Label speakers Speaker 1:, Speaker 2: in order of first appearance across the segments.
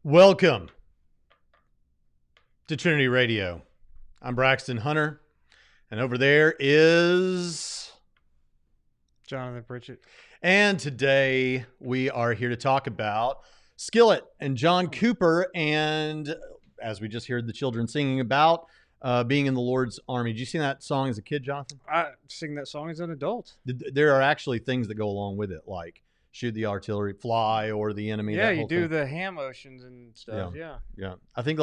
Speaker 1: Welcome to Trinity Radio. I'm Braxton Hunter, and over there is
Speaker 2: Jonathan Pritchett.
Speaker 1: And today we are here to talk about Skillet and John Cooper, and as we just heard the children singing about, being in the Lord's army. Did you sing that song as a kid, Jonathan?
Speaker 2: I sing that song as an adult.
Speaker 1: There are actually things that go along with it, like shoot the artillery, fly, or the enemy.
Speaker 2: Yeah, you do the hand motions and stuff.
Speaker 1: Yeah. I think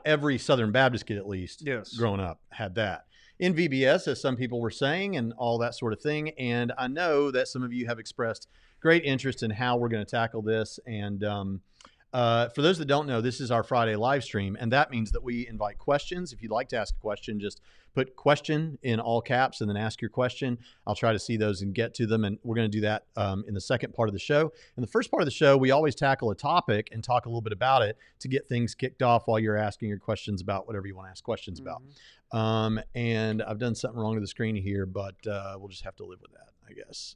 Speaker 1: every Southern Baptist kid, at least, growing up, had that. In VBS, as some people were saying, and all that sort of thing. And I know that some of you have expressed great interest in how we're going to tackle this. And for those that don't know, this is our Friday live stream, and that means that we invite questions. If you'd like to ask a question, just put question in all caps and then ask your question. I'll try to see those and get to them, and we're going to do that in the second part of the show. In the first part of the show, we always tackle a topic and talk a little bit about it to get things kicked off while you're asking your questions about whatever you want to ask questions about. And I've done something wrong to the screen here, but we'll just have to live with that, I guess.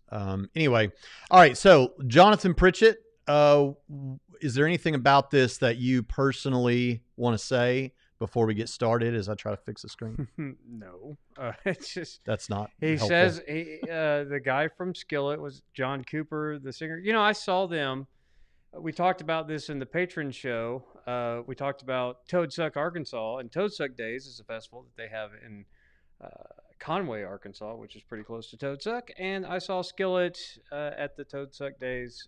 Speaker 1: Anyway, all right, so Jonathan Pritchett, is there anything about this that you personally want to say before we get started as I try to fix the screen?
Speaker 2: No, it's just
Speaker 1: that's not.
Speaker 2: He
Speaker 1: helpful.
Speaker 2: says the guy from Skillet was John Cooper, the singer. You know, I saw them. We talked about this in the patron show. We talked about Toadsuck, Arkansas, and Toadsuck Days is a festival that they have in Conway, Arkansas, which is pretty close to Toadsuck. And I saw Skillet at the Toadsuck Days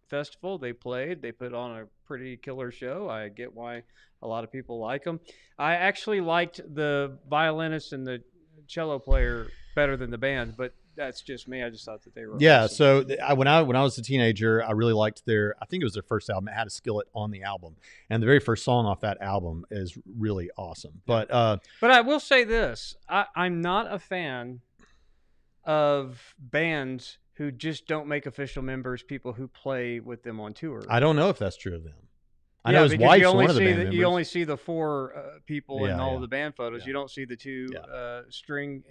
Speaker 2: festival. They played. They put on a pretty killer show. I get why a lot of people like them. I actually liked the violinist and the cello player better than the band, but that's just me. I just thought that they were awesome.
Speaker 1: So when I was a teenager, I really liked I think it was their first album. It had a Skillet on the album, and the very first song off that album is really awesome. But
Speaker 2: I will say this: I'm not a fan of bands who just don't make official members people who play with them on tour.
Speaker 1: I don't know if that's true of them. I know his wife's one of the band members.
Speaker 2: You only see the four people in all of the band photos. You don't see the two string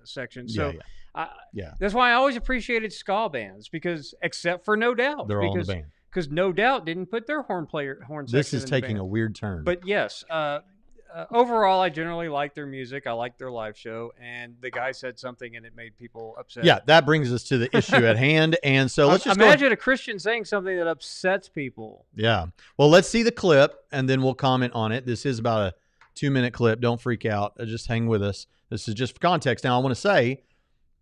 Speaker 2: sections. So that's why I always appreciated ska bands, because except for No Doubt.
Speaker 1: They're all in the band.
Speaker 2: Because No Doubt didn't put their horn section
Speaker 1: This is
Speaker 2: in
Speaker 1: taking
Speaker 2: the band.
Speaker 1: a weird turn.
Speaker 2: But yes, overall, I generally like their music. I like their live show, and the guy said something, and it made people upset.
Speaker 1: Yeah, that brings us to the issue at hand, and so let's just
Speaker 2: imagine a Christian saying something that upsets people.
Speaker 1: Yeah, well, let's see the clip, and then we'll comment on it. This is about a 2-minute clip. Don't freak out. Just hang with us. This is just for context. Now, I want to say,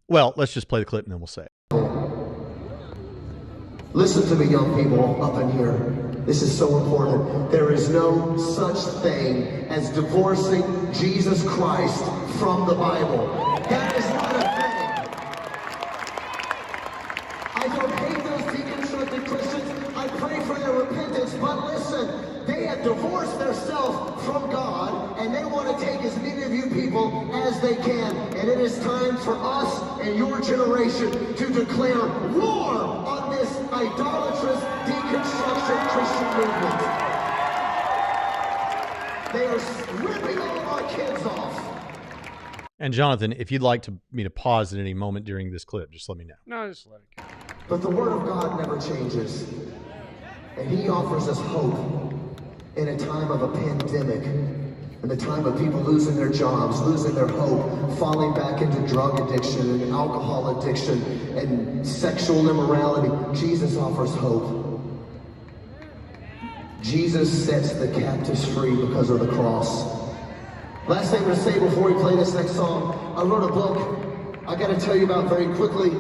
Speaker 1: well, let's just play the clip, and then we'll say it.
Speaker 3: Listen to me, young people up in here. This is so important. There is no such thing as divorcing Jesus Christ from the Bible. That is not a thing. I don't hate those deconstructed Christians. I pray for their repentance. But listen, they have divorced themselves from God, and they want to take as many of you people as they can. And it is time for us and your generation to declare war on this idolatrous deconstruction Christian movement. They are ripping all of our kids off.
Speaker 1: And Jonathan, if you'd like me to pause at any moment during this clip, just let me know.
Speaker 2: No, just let it go.
Speaker 3: But the Word of God never changes. And He offers us hope in a time of a pandemic, in the time of people losing their jobs, losing their hope, falling back into drug addiction and alcohol addiction and sexual immorality. Jesus offers hope. Jesus sets the captives free because of the cross. Last thing I'm going to say before we play this next song, I wrote a book I got to tell you about very quickly.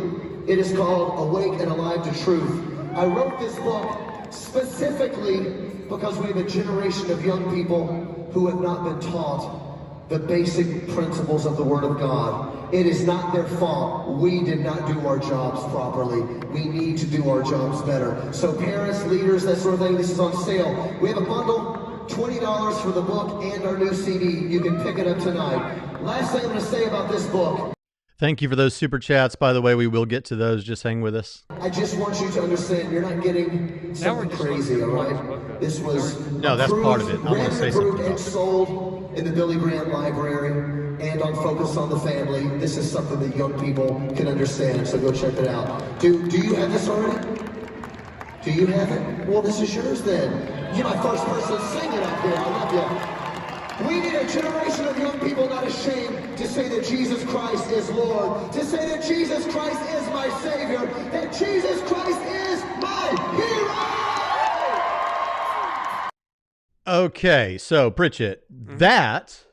Speaker 3: It is called Awake and Alive to Truth. I wrote this book specifically because we have a generation of young people who have not been taught the basic principles of the Word of God. It is not their fault. We did not do our jobs properly. We need to do our jobs better. So parents, leaders, that sort of thing, this is on sale. We have a bundle, $20 for the book and our new CD. You can pick it up tonight. Last thing I'm going to say about this book.
Speaker 1: Thank you for those super chats. By the way, we will get to those. Just hang with us.
Speaker 3: I just want you to understand, you're not getting something crazy, all right? This was
Speaker 1: no, that's part of it. I want to say something about
Speaker 3: and sold in the Billy Graham Library and on Focus on the Family. This is something that young people can understand, so go check it out. Do you have this already? Do you have it? Well, this is yours then. You're my first person singing up here. I love you. We need a generation of young people not ashamed to say that Jesus Christ is Lord, to say that Jesus Christ is my Savior, that Jesus Christ is my hero!
Speaker 1: Okay, so Pritchett, that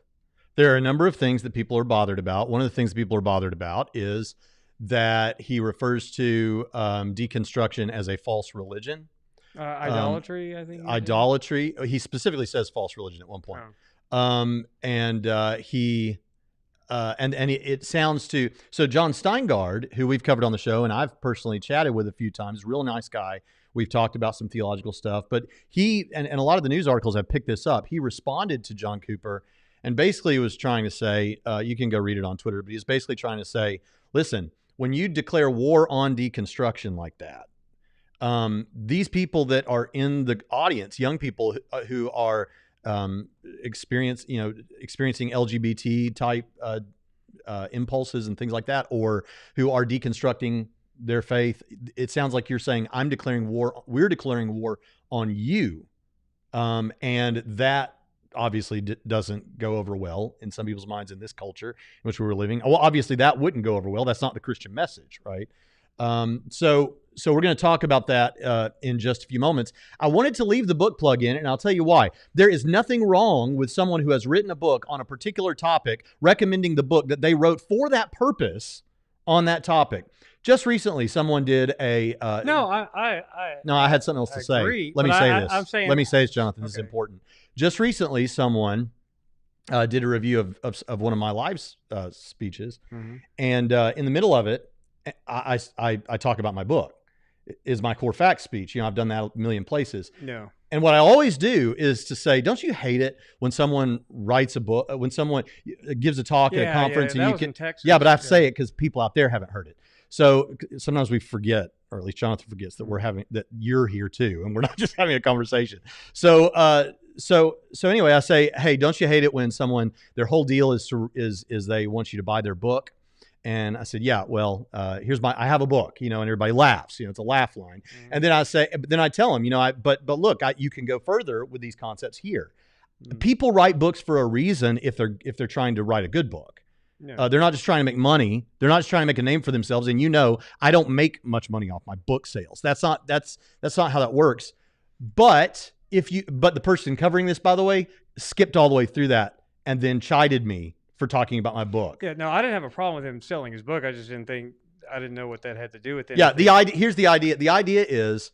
Speaker 1: there are a number of things that people are bothered about. One of the things people are bothered about is that he refers to deconstruction as a false religion.
Speaker 2: Idolatry, I think.
Speaker 1: Idolatry. He specifically says false religion at one point. Oh. It sounds to, so John Steingard, who we've covered on the show, and I've personally chatted with a few times, real nice guy. We've talked about some theological stuff, but he, and a lot of the news articles have picked this up. He responded to John Cooper and basically was trying to say, you can go read it on Twitter, but he's basically trying to say, listen, when you declare war on deconstruction like that, these people that are in the audience, young people who are experiencing LGBT type impulses and things like that, or who are deconstructing their faith, it sounds like you're saying, I'm declaring war. We're declaring war on you. And that obviously doesn't go over well in some people's minds in this culture in which we were living. Well, obviously that wouldn't go over well. That's not the Christian message, right? So we're going to talk about that in just a few moments. I wanted to leave the book plug in, and I'll tell you why. There is nothing wrong with someone who has written a book on a particular topic, recommending the book that they wrote for that purpose on that topic. Just recently, someone did a... I had something else to say. Let me say this. Let me say this, Jonathan. This is important. Just recently, someone did a review of one of my live speeches, and in the middle of it, I talk about my book. Is my core facts speech. I've done that a million places.
Speaker 2: No.
Speaker 1: And what I always do is to say, don't you hate it when someone writes a book, when someone gives a talk at a conference, and you can, but I have to say it because people out there haven't heard it. So sometimes we forget, or at least Jonathan forgets, that you're here too, and we're not just having a conversation. So anyway, I say, hey, don't you hate it when someone, their whole deal is they want you to buy their book? And I said, yeah, well, I have a book, and everybody laughs, it's a laugh line. And then I tell them, but look, you can go further with these concepts here. People write books for a reason if they're trying to write a good book. No. They're not just trying to make money. They're not just trying to make a name for themselves. And I don't make much money off my book sales. That's not how that works. But the person covering this, by the way, skipped all the way through that and then chided me for talking about my book.
Speaker 2: Yeah, no, I didn't have a problem with him selling his book. I just didn't know what that had to do with it.
Speaker 1: Yeah, here's the idea. The idea is,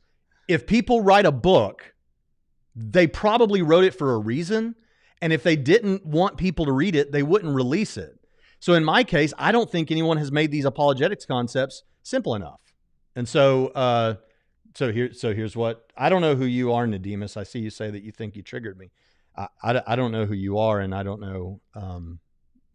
Speaker 1: if people write a book, they probably wrote it for a reason. And if they didn't want people to read it, they wouldn't release it. So in my case, I don't think anyone has made these apologetics concepts simple enough. And so here's what, I don't know who you are, Nicodemus. I see you say that you think you triggered me. I don't know who you are, and I don't know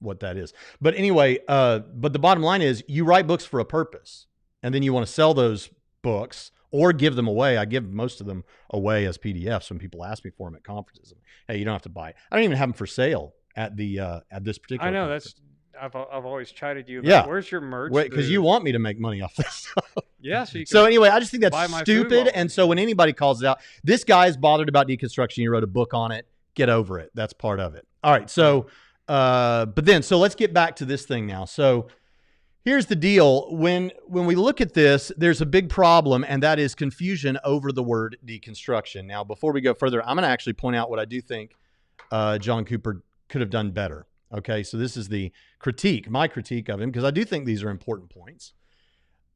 Speaker 1: what that is. But anyway, but the bottom line is, you write books for a purpose, and then you want to sell those books or give them away. I give most of them away as PDFs when people ask me for them at conferences. Hey, you don't have to buy it. I don't even have them for sale at this particular.
Speaker 2: I know
Speaker 1: conference.
Speaker 2: I've always chided you about, where's your merch?
Speaker 1: Because you want me to make money off this stuff.
Speaker 2: Yeah.
Speaker 1: So anyway, I just think that's stupid. And so when anybody calls it out, this guy's bothered about deconstruction. He wrote a book on it. Get over it. That's part of it. All right. So, so let's get back to this thing now. So here's the deal. When we look at this, there's a big problem, and that is confusion over the word deconstruction. Now, before we go further, I'm going to actually point out what I do think John Cooper could have done better. Okay, so this is my critique of him, because I do think these are important points.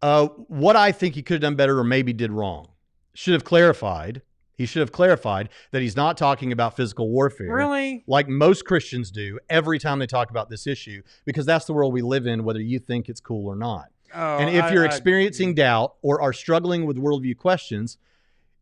Speaker 1: What I think he could have done better, or maybe did wrong, he should have clarified that he's not talking about physical warfare.
Speaker 2: Really?
Speaker 1: Like most Christians do every time they talk about this issue, because that's the world we live in, whether you think it's cool or not.
Speaker 2: Oh,
Speaker 1: and if you're experiencing doubt or are struggling with worldview questions,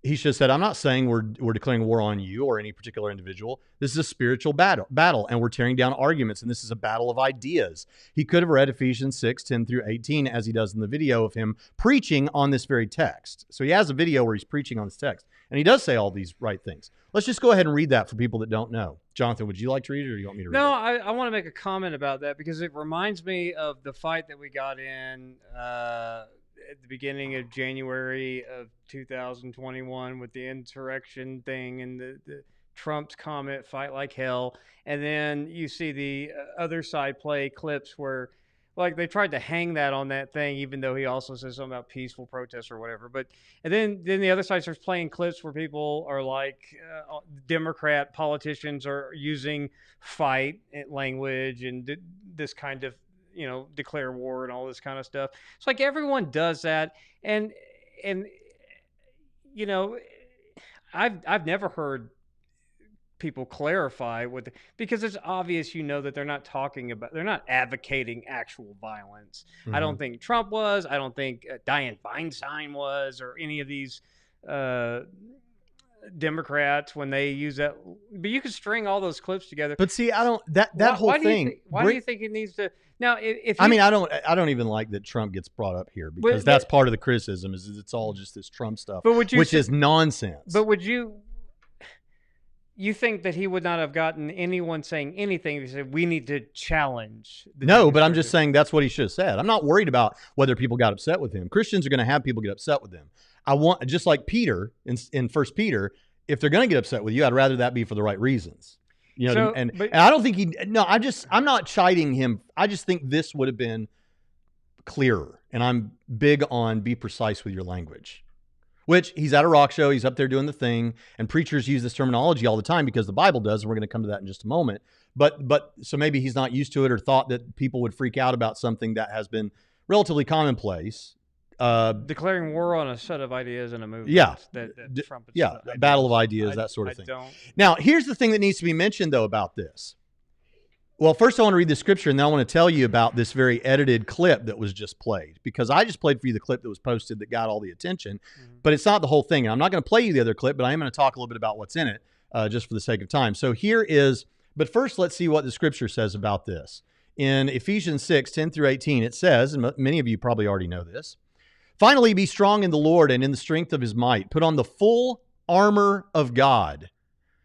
Speaker 1: he should have said, I'm not saying we're declaring war on you or any particular individual. This is a spiritual battle, and we're tearing down arguments, and this is a battle of ideas. He could have read Ephesians 6:10-18, as he does in the video of him preaching on this very text. So he has a video where he's preaching on this text, and he does say all these right things. Let's just go ahead and read that for people that don't know. Jonathan, would you like to read it, or do you want me to read it?
Speaker 2: No, I want to make a comment about that, because it reminds me of the fight that we got in at the beginning of January of 2021 with the insurrection thing and the Trump's comment, fight like hell. And then you see the other side play clips where, like, they tried to hang that on that thing, even though he also says something about peaceful protests or whatever. But and then the other side starts playing clips where people are like, Democrat politicians are using fight language and this kind of, declare war and all this kind of stuff. It's like everyone does that, and I've never heard people clarify because it's obvious, that they're not advocating actual violence. I don't think Trump was. I don't think Dianne Feinstein was, or any of these Democrats when they use that. But you could string all those clips together.
Speaker 1: But see, I don't whole thing.
Speaker 2: Why do you think it needs to? Now,
Speaker 1: I don't even like that Trump gets brought up here, because that's part of the criticism is it's all just this Trump stuff, which is nonsense.
Speaker 2: But would you think that he would not have gotten anyone saying anything if he said we need to challenge?
Speaker 1: No, but I'm just saying that's what he should have said. I'm not worried about whether people got upset with him. Christians are going to have people get upset with him. I want, just like Peter in 1 Peter, if they're going to get upset with you, I'd rather that be for the right reasons. And I don't think I'm not chiding him. I just think this would have been clearer. And I'm big on be precise with your language. Which he's at a rock show, he's up there doing the thing, and preachers use this terminology all the time because the Bible does, and we're going to come to that in just a moment. But so maybe he's not used to it or thought that people would freak out about something that has been relatively commonplace.
Speaker 2: Declaring war on a set of ideas in a movie.
Speaker 1: Yeah.
Speaker 2: That
Speaker 1: battle of ideas, that sort of thing. Now, here's the thing that needs to be mentioned, though, about this. Well, first I want to read the scripture, and then I want to tell you about this very edited clip that was just played, because I just played for you the clip that was posted that got all the attention, but it's not the whole thing. And I'm not going to play you the other clip, but I am going to talk a little bit about what's in it, just for the sake of time. So here is, but first let's see what the scripture says about this. In Ephesians 6:10-18, it says, and many of you probably already know this, "Finally, be strong in the Lord and in the strength of his might. Put on the full armor of God,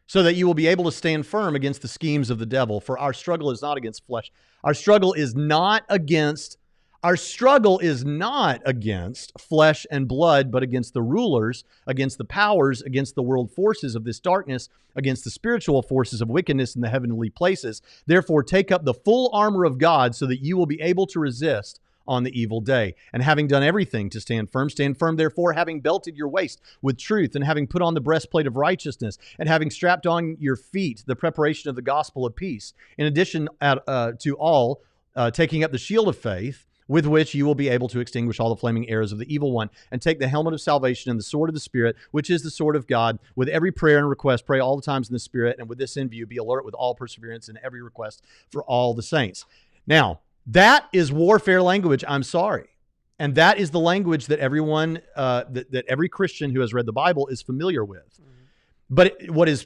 Speaker 1: so that you will be able to stand firm against the schemes of the devil. For our struggle is not against flesh. Our struggle is not against flesh and blood, but against the rulers, against the powers, against the world forces of this darkness, against the spiritual forces of wickedness in the heavenly places. Therefore, take up the full armor of God so that you will be able to resist on the evil day. And having done everything to stand firm, therefore, having belted your waist with truth, and having put on the breastplate of righteousness, and having strapped on your feet the preparation of the gospel of peace. In addition to all, taking up the shield of faith, with which you will be able to extinguish all the flaming arrows of the evil one, and take the helmet of salvation and the sword of the Spirit, which is the sword of God. With every prayer and request, pray all the times in the Spirit, and with this in view, be alert with all perseverance in every request for all the saints." Now, that is warfare language, I'm sorry. And that is the language that everyone, that every Christian who has read the Bible is familiar with. But what is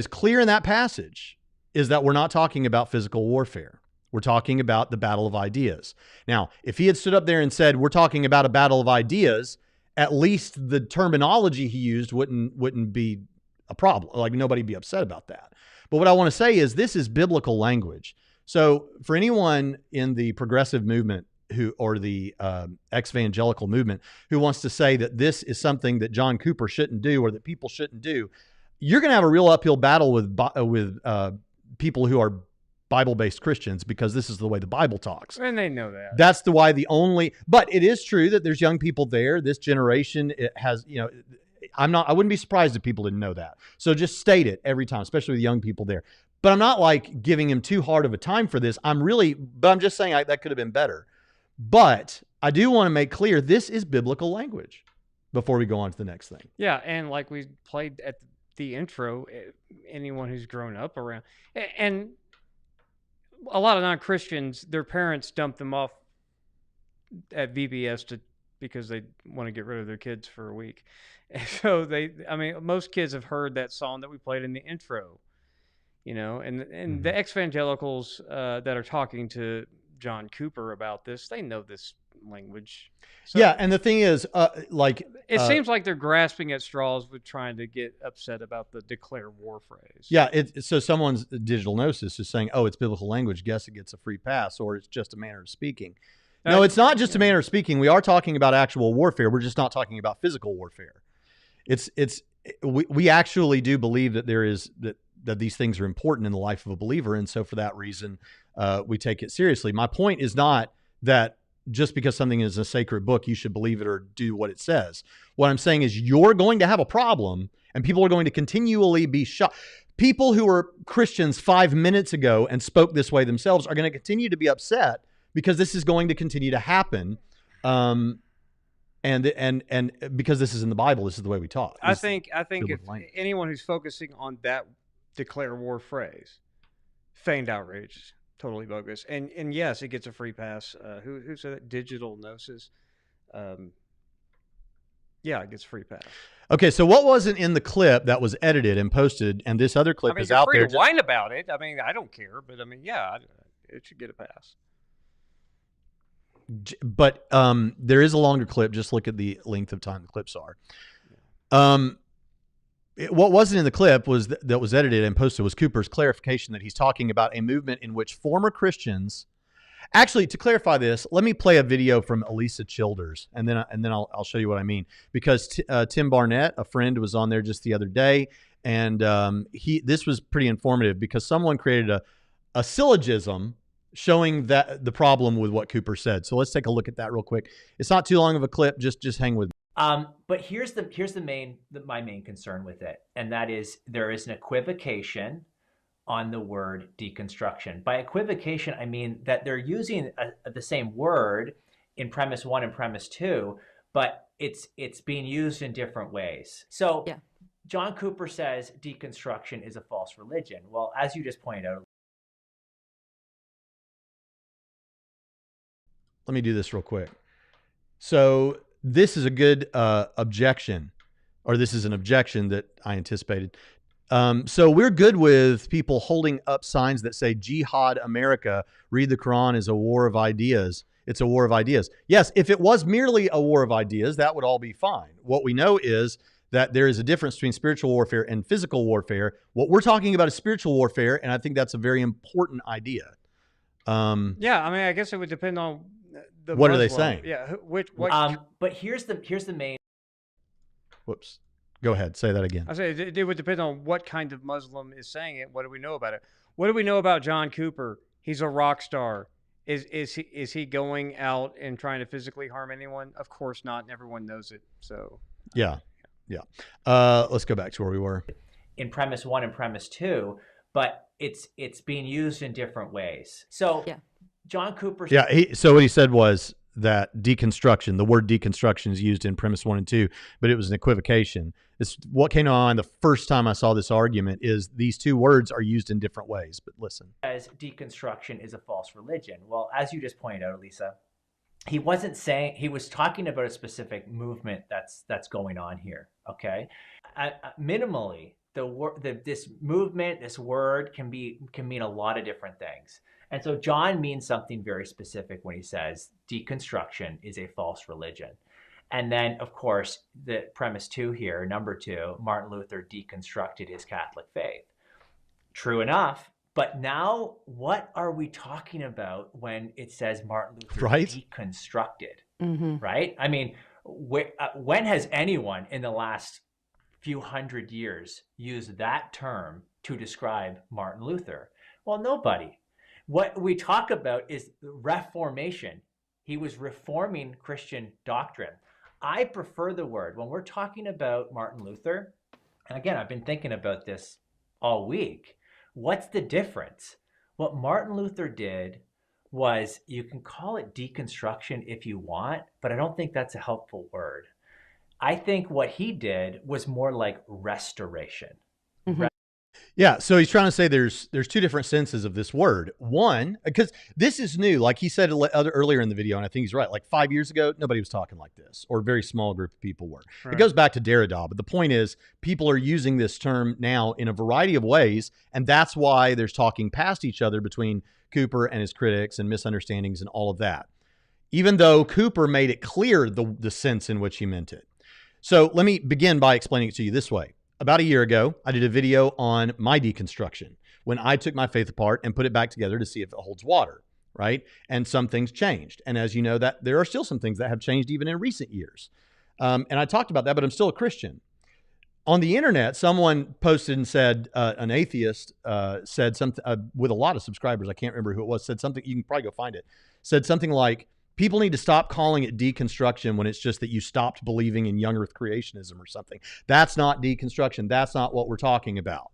Speaker 1: clear in that passage is that we're not talking about physical warfare. We're talking about the battle of ideas. Now, if he had stood up there and said, we're talking about a battle of ideas, at least the terminology he used wouldn't be a problem. Like, nobody be upset about that. But what I want to say is this is biblical language. So for anyone in the progressive movement or the ex-evangelical movement who wants to say that this is something that John Cooper shouldn't do or that people shouldn't do, you're going to have a real uphill battle with people who are Bible-based Christians, because this is the way the Bible talks.
Speaker 2: And they know that.
Speaker 1: That's the why but it is true that there's young people there. This generation, it has, I wouldn't be surprised if people didn't know that. So just state it every time, especially with young people there. But I'm not like giving him too hard of a time for this. I'm just saying that could have been better. But I do want to make clear this is biblical language before we go on to the next thing.
Speaker 2: Yeah, and like we played at the intro, anyone who's grown up around, and a lot of non-Christians, their parents dump them off at VBS because they want to get rid of their kids for a week. And so most kids have heard that song that we played in the intro. And the ex-evangelicals that are talking to John Cooper about this, they know this language. So
Speaker 1: yeah, and the thing is,
Speaker 2: it seems like they're grasping at straws with trying to get upset about the declare war phrase.
Speaker 1: Yeah, so someone's digital gnosis is saying, oh, it's biblical language, guess it gets a free pass, or it's just a manner of speaking. No, it's not just a manner of speaking. We are talking about actual warfare. We're just not talking about physical warfare. We actually do believe that that these things are important in the life of a believer. And so for that reason, we take it seriously. My point is not that just because something is a sacred book, you should believe it or do what it says. What I'm saying is you're going to have a problem and people are going to continually be shocked. People who were Christians 5 minutes ago and spoke this way themselves are going to continue to be upset because this is going to continue to happen. And because this is in the Bible, this is the way we talk.
Speaker 2: I think if anyone who's focusing on that declare war phrase, feigned outrage, totally bogus. And yes, it gets a free pass. Who said that? Digital Gnosis. Yeah, it gets a free pass.
Speaker 1: Okay, so what wasn't in the clip that was edited and posted, and this other clip is out there?
Speaker 2: Free to whine about it. I mean, I don't care, but I mean, yeah, it should get a pass.
Speaker 1: But there is a longer clip. Just look at the length of time the clips are. What wasn't in the clip was that was edited and posted was Cooper's clarification that he's talking about a movement in which former Christians. Actually, to clarify this, let me play a video from Elisa Childers, and then I'll show you what I mean. Because Tim Barnett, a friend, was on there just the other day, and this was pretty informative because someone created a syllogism showing that the problem with what Cooper said. So let's take a look at that real quick. It's not too long of a clip. Just hang with me.
Speaker 4: But here's my main concern with it, and that is there is an equivocation on the word deconstruction. By equivocation, I mean that they're using the same word in premise 1 and premise 2, but it's being used in different ways. So yeah. John Cooper says deconstruction is a false religion. Well, as you just pointed out.
Speaker 1: Let me do this real quick. So this is a good objection, or this is an objection that I anticipated. So we're good with people holding up signs that say Jihad America, read the Quran is a war of ideas. It's a war of ideas. Yes, if it was merely a war of ideas, that would all be fine. What we know is that there is a difference between spiritual warfare and physical warfare. What we're talking about is spiritual warfare, and I think that's a very important idea.
Speaker 2: Yeah, I mean, I guess it would depend on the
Speaker 1: what
Speaker 2: Muslim.
Speaker 1: are they saying?
Speaker 2: Yeah,
Speaker 4: but here's the main.
Speaker 1: Whoops. Go ahead. Say that again.
Speaker 2: I say it would depend on what kind of Muslim is saying it. What do we know about it? What do we know about John Cooper? He's a rock star. Is he going out and trying to physically harm anyone? Of course not. And everyone knows it. So
Speaker 1: yeah. Let's go back to where we were.
Speaker 4: In premise 1 and premise 2, but it's being used in different ways. So yeah. John Cooper.
Speaker 1: Yeah. So what he said was that deconstruction, the word deconstruction is used in premise 1 and 2, but it was an equivocation. What came to mind the first time I saw this argument is these two words are used in different ways, but listen.
Speaker 4: As deconstruction is a false religion. Well, as you just pointed out, Lisa, he wasn't saying, he was talking about a specific movement that's going on here, okay? Minimally, this movement, this word can mean a lot of different things. And so John means something very specific when he says deconstruction is a false religion. And then, of course, the premise 2 here, number 2, Martin Luther deconstructed his Catholic faith. True enough. But now what are we talking about when it says Martin Luther deconstructed, right? I mean, when has anyone in the last few hundred years used that term to describe Martin Luther? Well, nobody. What we talk about is reformation. He was reforming Christian doctrine. I prefer the word, when we're talking about Martin Luther, and again, I've been thinking about this all week. What's the difference? What Martin Luther did was, you can call it deconstruction if you want, but I don't think that's a helpful word. I think what he did was more like restoration.
Speaker 1: Yeah, so he's trying to say there's two different senses of this word. One, because this is new, like he said earlier in the video, and I think he's right. Like 5 years ago, nobody was talking like this, or a very small group of people were. Right. It goes back to Derrida, but the point is people are using this term now in a variety of ways, and that's why there's talking past each other between Cooper and his critics and misunderstandings and all of that, even though Cooper made it clear the sense in which he meant it. So let me begin by explaining it to you this way. About a year ago, I did a video on my deconstruction when I took my faith apart and put it back together to see if it holds water, right? And some things changed. And as you know, that there are still some things that have changed even in recent years. And I talked about that, but I'm still a Christian. On the internet, someone posted and said, an atheist said something with a lot of subscribers. I can't remember who it was. Said something. You can probably go find it. Said something like, "People need to stop calling it deconstruction when it's just that you stopped believing in young Earth creationism or something. That's not deconstruction. That's not what we're talking about."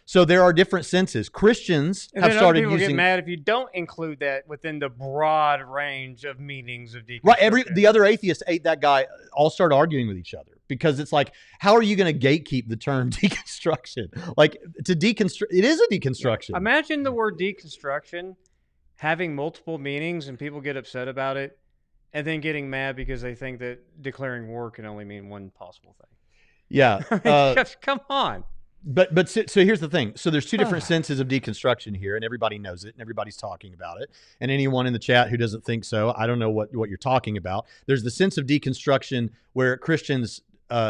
Speaker 1: So there are different senses. Christians have started
Speaker 2: people
Speaker 1: using.
Speaker 2: Get mad if you don't include that within the broad range of meanings of deconstruction.
Speaker 1: Right. The other atheists ate that guy. All started arguing with each other because it's like, how are you going to gatekeep the term deconstruction? Like to deconstruct, it is a deconstruction.
Speaker 2: Yeah. Imagine the word deconstruction having multiple meanings and people get upset about it, and then getting mad because they think that declaring war can only mean one possible thing.
Speaker 1: Yeah.
Speaker 2: Come on.
Speaker 1: But so here's the thing. So there's two different senses of deconstruction here, and everybody knows it, and everybody's talking about it. And anyone in the chat who doesn't think so, I don't know what you're talking about. There's the sense of deconstruction where Christians,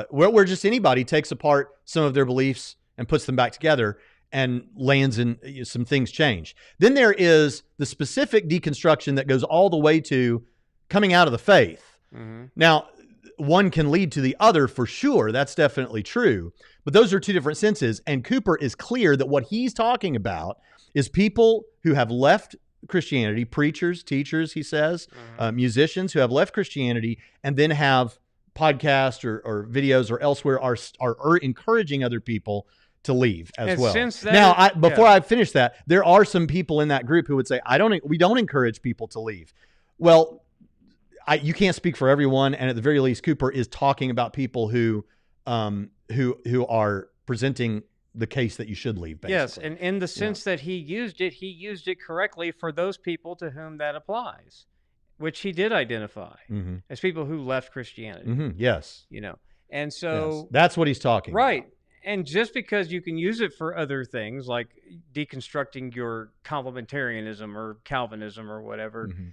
Speaker 1: where just anybody takes apart some of their beliefs and puts them back together and lands in some things change. Then there is the specific deconstruction that goes all the way to coming out of the faith. Mm-hmm. Now, one can lead to the other for sure. That's definitely true. But those are two different senses. And Cooper is clear that what he's talking about is people who have left Christianity, preachers, teachers, he says, musicians who have left Christianity and then have podcasts or videos or elsewhere are encouraging other people to leave as well. Now, before I finish that, there are some people in that group who would say, we don't encourage people to leave. Well, you can't speak for everyone, and at the very least, Cooper is talking about people who are presenting the case that you should leave. Basically.
Speaker 2: Yes, and in the sense that he used it correctly for those people to whom that applies, which he did identify as people who left Christianity.
Speaker 1: Mm-hmm. Yes,
Speaker 2: and so
Speaker 1: that's what he's talking
Speaker 2: right.
Speaker 1: about.
Speaker 2: And just because you can use it for other things like deconstructing your complementarianism or Calvinism or whatever. Mm-hmm.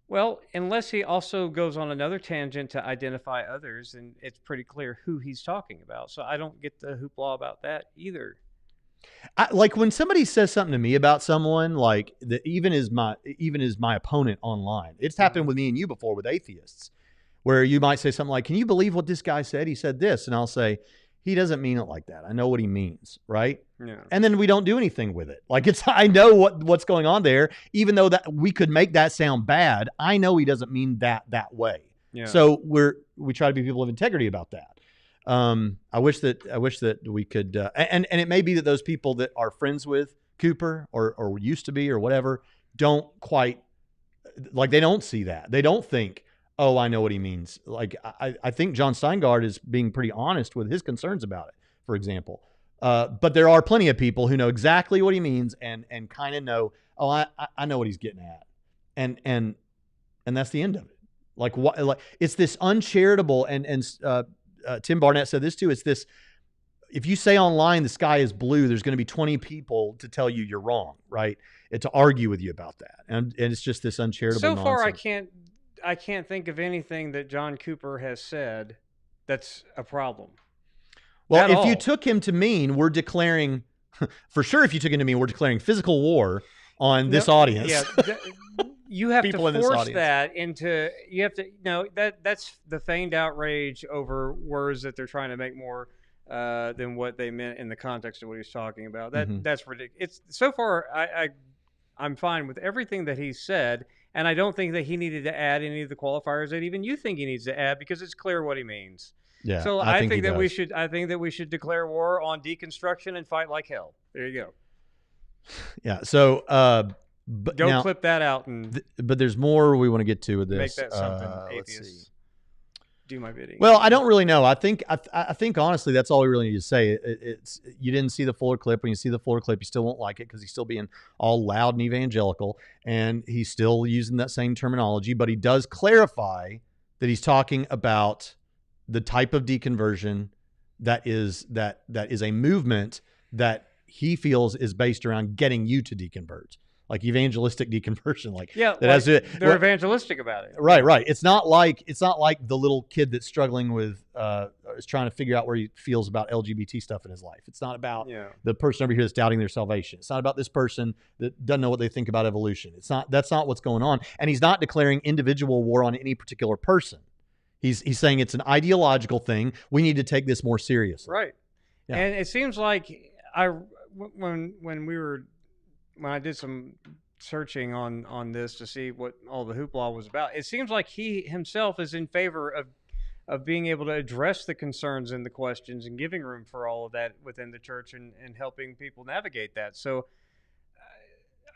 Speaker 2: Well, unless he also goes on another tangent to identify others, and it's pretty clear who he's talking about. So I don't get the hoopla about that either.
Speaker 1: Like when somebody says something to me about someone, like that, even as my opponent online, it's happened with me and you before with atheists, where you might say something like, "Can you believe what this guy said? He said this," and I'll say, "He doesn't mean it like that. I know what he means," right? Yeah. And then we don't do anything with it. Like I know what's going on there, even though that we could make that sound bad. I know he doesn't mean that way. Yeah. So we try to be people of integrity about that. I wish that we could, and it may be that those people that are friends with Cooper or used to be or whatever don't quite, like they don't see that. They don't think, "Oh, I know what he means." Like I think John Steingart is being pretty honest with his concerns about it, for example. But there are plenty of people who know exactly what he means and kind of know, "Oh, I know what he's getting at," and that's the end of it. Like what? Like it's this uncharitable and Tim Barnett said this too. It's this: if you say online the sky is blue, there's going to be 20 people to tell you you're wrong, right? And to argue with you about that, and it's just this uncharitable.
Speaker 2: So far,
Speaker 1: nonsense.
Speaker 2: I can't think of anything that John Cooper has said that's a problem.
Speaker 1: Well, if you took him to mean we're declaring, for sure, if you took him to mean we're declaring physical war on this audience.
Speaker 2: Yeah, you have to force that into, you have to, that's the feigned outrage over words that they're trying to make more than what they meant in the context of what he's talking about. That's ridiculous. It's so far, I'm fine with everything that he said. And I don't think that he needed to add any of the qualifiers that even you think he needs to add because it's clear what he means.
Speaker 1: Yeah.
Speaker 2: So I think that we should declare war on deconstruction and fight like hell. There you go.
Speaker 1: Yeah. So
Speaker 2: don't clip that out
Speaker 1: but there's more we want to get to with this.
Speaker 2: Make that something atheists do my bidding.
Speaker 1: Well, I don't really know. I think honestly that's all we really need to say. It's you didn't see the fuller clip. When you see the fuller clip, you still won't like it because he's still being all loud and evangelical, and he's still using that same terminology. But he does clarify that he's talking about the type of deconversion that is a movement that he feels is based around getting you to deconvert. like evangelistic deconversion, like
Speaker 2: yeah,
Speaker 1: that has to,
Speaker 2: they're evangelistic about it.
Speaker 1: Right. It's not like the little kid that's struggling with is trying to figure out where he feels about LGBT stuff in his life. It's not about the person over here that's doubting their salvation. It's not about this person that doesn't know what they think about evolution. That's not what's going on. And he's not declaring individual war on any particular person. He's saying it's an ideological thing. We need to take this more seriously.
Speaker 2: Right. Yeah. And it seems like when I did some searching on this to see what all the hoopla was about, it seems like he himself is in favor of being able to address the concerns and the questions and giving room for all of that within the church and helping people navigate that. So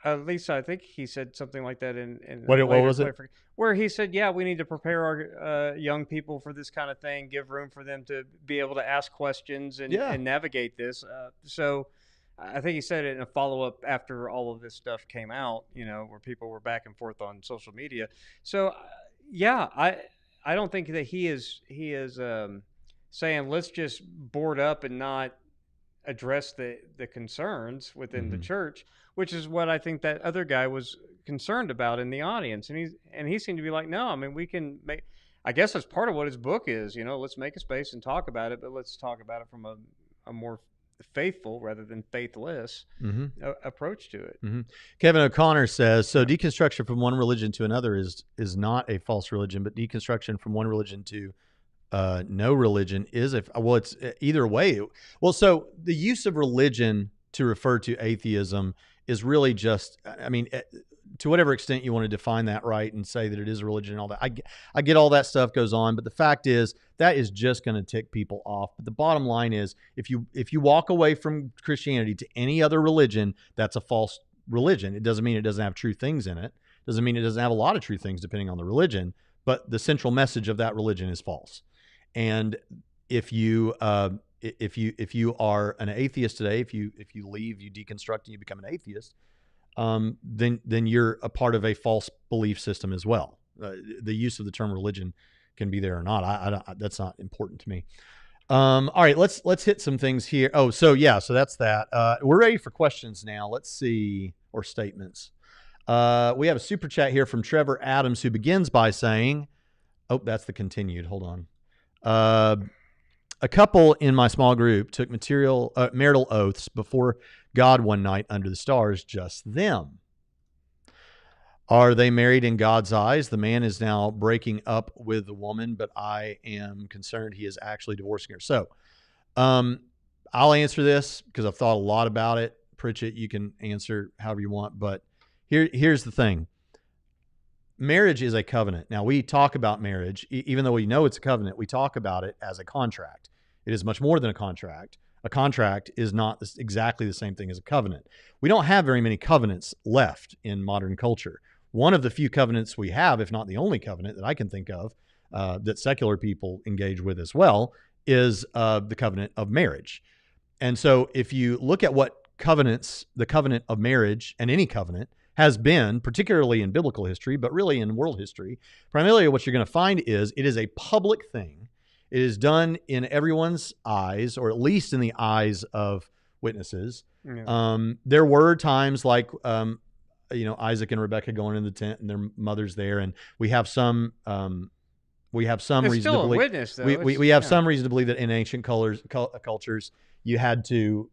Speaker 2: at least I think he said something like that in
Speaker 1: what was it?
Speaker 2: Where he said, yeah, we need to prepare our young people for this kind of thing, give room for them to be able to ask questions and navigate this. So I think he said it in a follow-up after all of this stuff came out, where people were back and forth on social media. So, I don't think that he is saying let's just board up and not address the concerns within the church, which is what I think that other guy was concerned about in the audience. And he seemed to be like, no, I mean, we can make, I guess that's part of what his book is, let's make a space and talk about it, but let's talk about it from a more faithful rather than faithless approach to it.
Speaker 1: Kevin O'Connor says, so deconstruction from one religion to another is not a false religion, but deconstruction from one religion to no religion is it's either way. Well, so the use of religion to refer to atheism is really just, I mean, to whatever extent you want to define that right and say that it is a religion and all that, I get all that stuff goes on, but the fact is that is just going to tick people off. But the bottom line is, if you walk away from Christianity to any other religion, that's a false religion. It doesn't mean it doesn't have true things in it. Doesn't mean it doesn't have a lot of true things depending on the religion, but the central message of that religion is false. And if you are an atheist today, if you leave, you deconstruct and you become an atheist, then you're a part of a false belief system as well. The use of the term religion can be there or not. I that's not important to me. All right, let's hit some things here. Oh, so that's that. We're ready for questions now. Let's see, or statements. We have a super chat here from Trevor Adams, who begins by saying, oh, that's the continued. Hold on. A couple in my small group took marital oaths before God one night under the stars, just them. Are they married in God's eyes? The man is now breaking up with the woman, but I am concerned he is actually divorcing her. So I'll answer this because I've thought a lot about it. Pritchett, you can answer however you want, but here's the thing. Marriage is a covenant. Now, we talk about marriage, even though we know it's a covenant, we talk about it as a contract. It is much more than a contract. A contract is not exactly the same thing as a covenant. We don't have very many covenants left in modern culture. One of the few covenants we have, if not the only covenant that I can think of, that secular people engage with as well, is the covenant of marriage. And so if you look at what the covenant of marriage and any covenant has been, particularly in biblical history, but really in world history, primarily what you're going to find is it is a public thing. It is done in everyone's eyes, or at least in the eyes of witnesses. Yeah. There were times like, Isaac and Rebecca going in the tent and their mother's there, and we have some reason to believe.
Speaker 2: Witness, though.
Speaker 1: We have some reason to believe that in ancient cultures, you had to,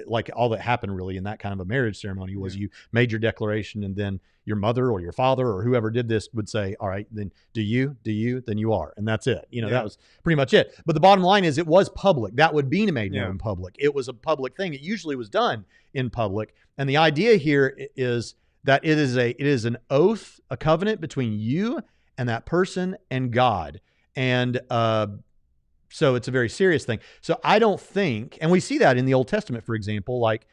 Speaker 1: like all that happened really in that kind of a marriage ceremony was you made your declaration, and then your mother or your father or whoever did this would say, all right, then do you, then you are. And that's it. That was pretty much it. But the bottom line is it was public. That would be made known in public. It was a public thing. It usually was done in public. And the idea here is that it is an oath, a covenant between you and that person and God. And, so it's a very serious thing. So I don't think, and we see that in the Old Testament, for example, like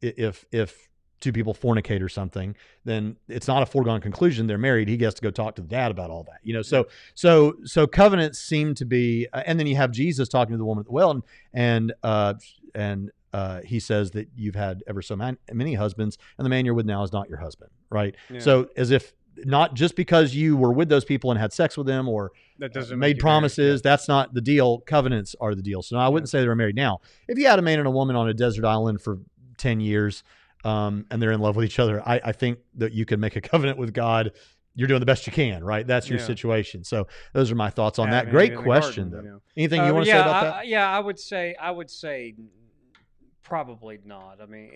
Speaker 1: if two people fornicate or something, then it's not a foregone conclusion they're married. He gets to go talk to the dad about all that, So covenants seem to be, and then you have Jesus talking to the woman at the well, and he says that you've had ever so many husbands, and the man you're with now is not your husband, right? Yeah. So as if not just because you were with those people and had sex with them or
Speaker 2: that doesn't
Speaker 1: made promises, that's not the deal. Covenants are the deal. So no, I wouldn't say they were married. Now, if you had a man and a woman on a desert island for 10 years, and they're in love with each other, I think that you can make a covenant with God. You're doing the best you can, right? That's your situation. So those are my thoughts on that. Great question, though. Anything you want to say about that?
Speaker 2: Yeah, I would say probably not. I mean,